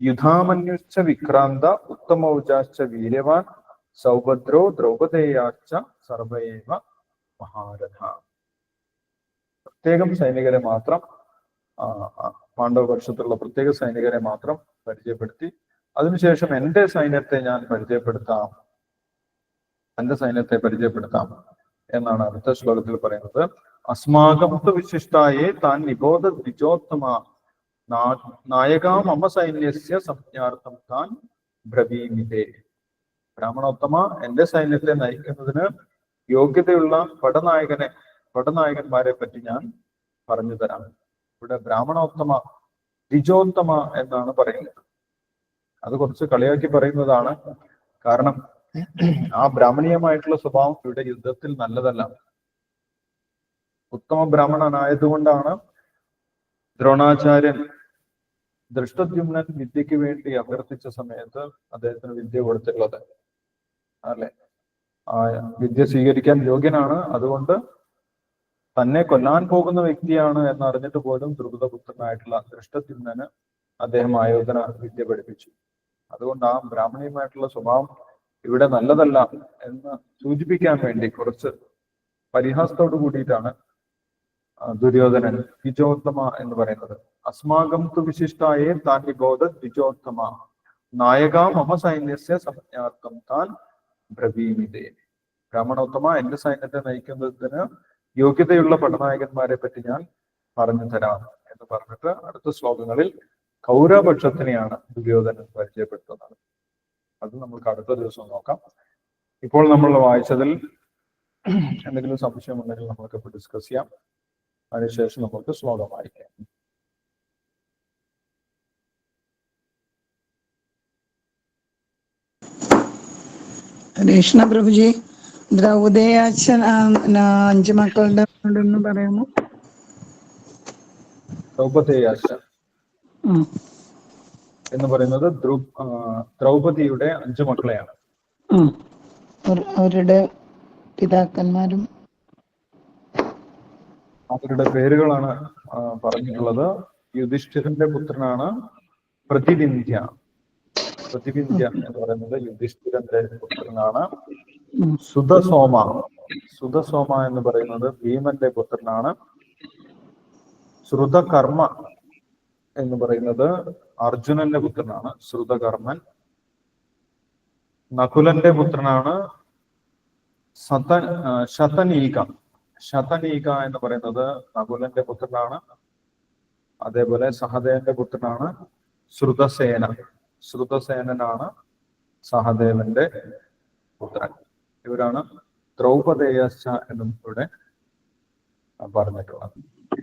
യുധാമന്യുശ്ച വിക്രാന്ത ഉത്തമൗജാശ്ച വീര്യവാൻ സൗഭദ്രോ ദ്രൗപദേയാശ്ച സർവൈവ മഹാരഥ. പ്രത്യേകം സൈനികരെ മാത്രം, പാണ്ഡവപക്ഷത്തുള്ള പ്രത്യേക സൈനികരെ മാത്രം പരിചയപ്പെടുത്തി അതിനുശേഷം എന്റെ സൈന്യത്തെ ഞാൻ പരിചയപ്പെടുത്താം, എന്റെ സൈന്യത്തെ പരിചയപ്പെടുത്താം എന്നാണ് അടുത്ത ശ്ലോകത്തിൽ പറയുന്നത്. അസ്മാകം വിശിഷ്ടായേ താൻ നിബോധ ദ്വിജോത്തമ നായകാ മമ സൈന്യസ്യ സംജ്ഞാർത്ഥം താൻ ബ്രവീമിതേ. ബ്രാഹ്മണോത്തമ, എന്റെ സൈന്യത്തെ നയിക്കുന്നതിന് യോഗ്യതയുള്ള പടനായകന്മാരെ പറ്റി ഞാൻ പറഞ്ഞു തരാം. ഇവിടെ ബ്രാഹ്മണോത്തമ, ദ്വിജോത്തമ എന്നാണ് പറയുന്നത്. അത് കുറച്ച് കളിയാക്കി പറയുന്നതാണ്. കാരണം ആ ബ്രാഹ്മണീയമായിട്ടുള്ള സ്വഭാവം ഇവിടെ യുദ്ധത്തിൽ നല്ലതല്ല. ഉത്തമ ബ്രാഹ്മണനായതുകൊണ്ടാണ് ദ്രോണാചാര്യൻ ദൃഷ്ടദ്യുമ്നൻ വിദ്യക്ക് വേണ്ടി അഭ്യർത്ഥിച്ച സമയത്ത് അദ്ദേഹത്തിന് വിദ്യ കൊടുത്തിട്ടുള്ളത്. അല്ലെ, ആ വിദ്യ സ്വീകരിക്കാൻ യോഗ്യനാണ്. അതുകൊണ്ട് തന്നെ കൊല്ലാൻ പോകുന്ന വ്യക്തിയാണ് എന്നറിഞ്ഞിട്ട് പോലും ദ്രുപദപുത്രനായിട്ടുള്ള ദൃഷ്ടദ്യുമ്നന് അദ്ദേഹം ആയോധന വിദ്യ പഠിപ്പിച്ചു. അതുകൊണ്ട് ആ ബ്രാഹ്മണീയമായിട്ടുള്ള സ്വഭാവം ഇവിടെ നല്ലതല്ല എന്ന് സൂചിപ്പിക്കാൻ വേണ്ടി കുറച്ച് പരിഹാസത്തോട് കൂടിയിട്ടാണ് ദുര്യോധനൻ ദ്വിജോത്തമ എന്ന് പറയുന്നത്. അസ്മാകം തു വിശിഷ്ടായേ താൻ നിബോധ ദ്വിജോത്തമ നായകാ മമ സൈന്യസ്യ സംജ്ഞാർത്ഥം താൻ ബ്രവീമിതേ. ബ്രാഹ്മണോത്തമ, എന്റെ സൈന്യത്തെ നയിക്കുന്നതിന് യോഗ്യതയുള്ള പടനായകന്മാരെ പറ്റി ഞാൻ പറഞ്ഞു തരാം എന്ന് പറഞ്ഞിട്ട് അടുത്ത ശ്ലോകങ്ങളിൽ കൗരവപക്ഷത്തിനെയാണ് ദുര്യോധനൻ പരിചയപ്പെടുത്തുന്നത്. അത് നമുക്ക് അടുത്ത ദിവസം നോക്കാം. ഇപ്പോൾ നമ്മൾ വായിച്ചതിൽ എന്തെങ്കിലും സംശയമുണ്ടെങ്കിൽ നമ്മൾക്ക് ഡിസ്കസ് ചെയ്യാം. അതിനുശേഷം നമുക്ക് ശ്ലോകം വായിക്കാം.
കൃഷ്ണ പ്രഭുജി, ദ്രൗപദേയാച്ഛൻ 5 മക്കളുടെ ഒന്ന് പറയാമോ?
ദ്രൗപദേയാച്ഛൻ എന്ന് പറയുന്നത് ദ്രൗപദിയുടെ 5 മക്കളെയാണ്.
അവരുടെ പിതാക്കന്മാരും
അവരുടെ പേരുകളാണ് പറഞ്ഞിട്ടുള്ളത്. യുധിഷ്ഠിരന്റെ പുത്രനാണ് പ്രതിവിന്ധ്യ. പ്രതിവിന്ധ്യ എന്ന് പറയുന്നത് യുധിഷ്ഠിരന്റെ പുത്രനാണ്. സുതസോമ എന്ന് പറയുന്നത് ഭീമന്റെ പുത്രനാണ്. ശ്രുതകർമ്മ എന്ന് പറയുന്നത് അർജുനന്റെ പുത്രനാണ്, ശ്രുതകർമ്മൻ. നകുലന്റെ പുത്രനാണ് ശതനീക എന്ന് പറയുന്നത് നകുലന്റെ പുത്രനാണ്. അതേപോലെ സഹദേവന്റെ പുത്രനാണ് ശ്രുതസേനനാണ് സഹദേവന്റെ പുത്രൻ. ഇവരാണ് ദ്രൗപദേയശ്ച എന്നും ഇവിടെ പറഞ്ഞിട്ടുള്ളത്.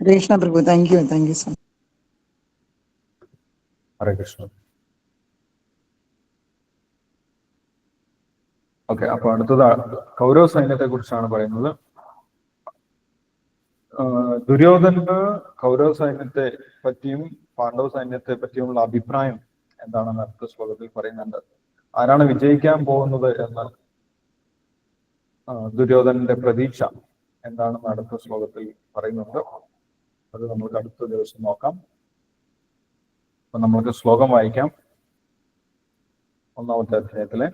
Krishna Prabhu, thank you so much.
Hare Krishna. Okay, അപ്പൊ അടുത്തത് കൗരവ സൈന്യത്തെ കുറിച്ചാണ് പറയുന്നത്. ദുര്യോധനന് കൗരവ സൈന്യത്തെ പറ്റിയും പാണ്ഡവ സൈന്യത്തെ പറ്റിയുമുള്ള അഭിപ്രായം എന്താണെന്ന് അടുത്ത ശ്ലോകത്തിൽ പറയുന്നുണ്ട്. ആരാണ് വിജയിക്കാൻ പോകുന്നത് എന്ന് ദുര്യോധനന്റെ പ്രതീക്ഷ എന്താണെന്ന് അടുത്ത ശ്ലോകത്തിൽ പറയുന്നുണ്ട്. അത് നമുക്ക് അടുത്ത ദിവസം നോക്കാം. അപ്പൊ നമ്മൾക്ക് ശ്ലോകം വായിക്കാം. 1-ാമത്തെ അധ്യായത്തിലെ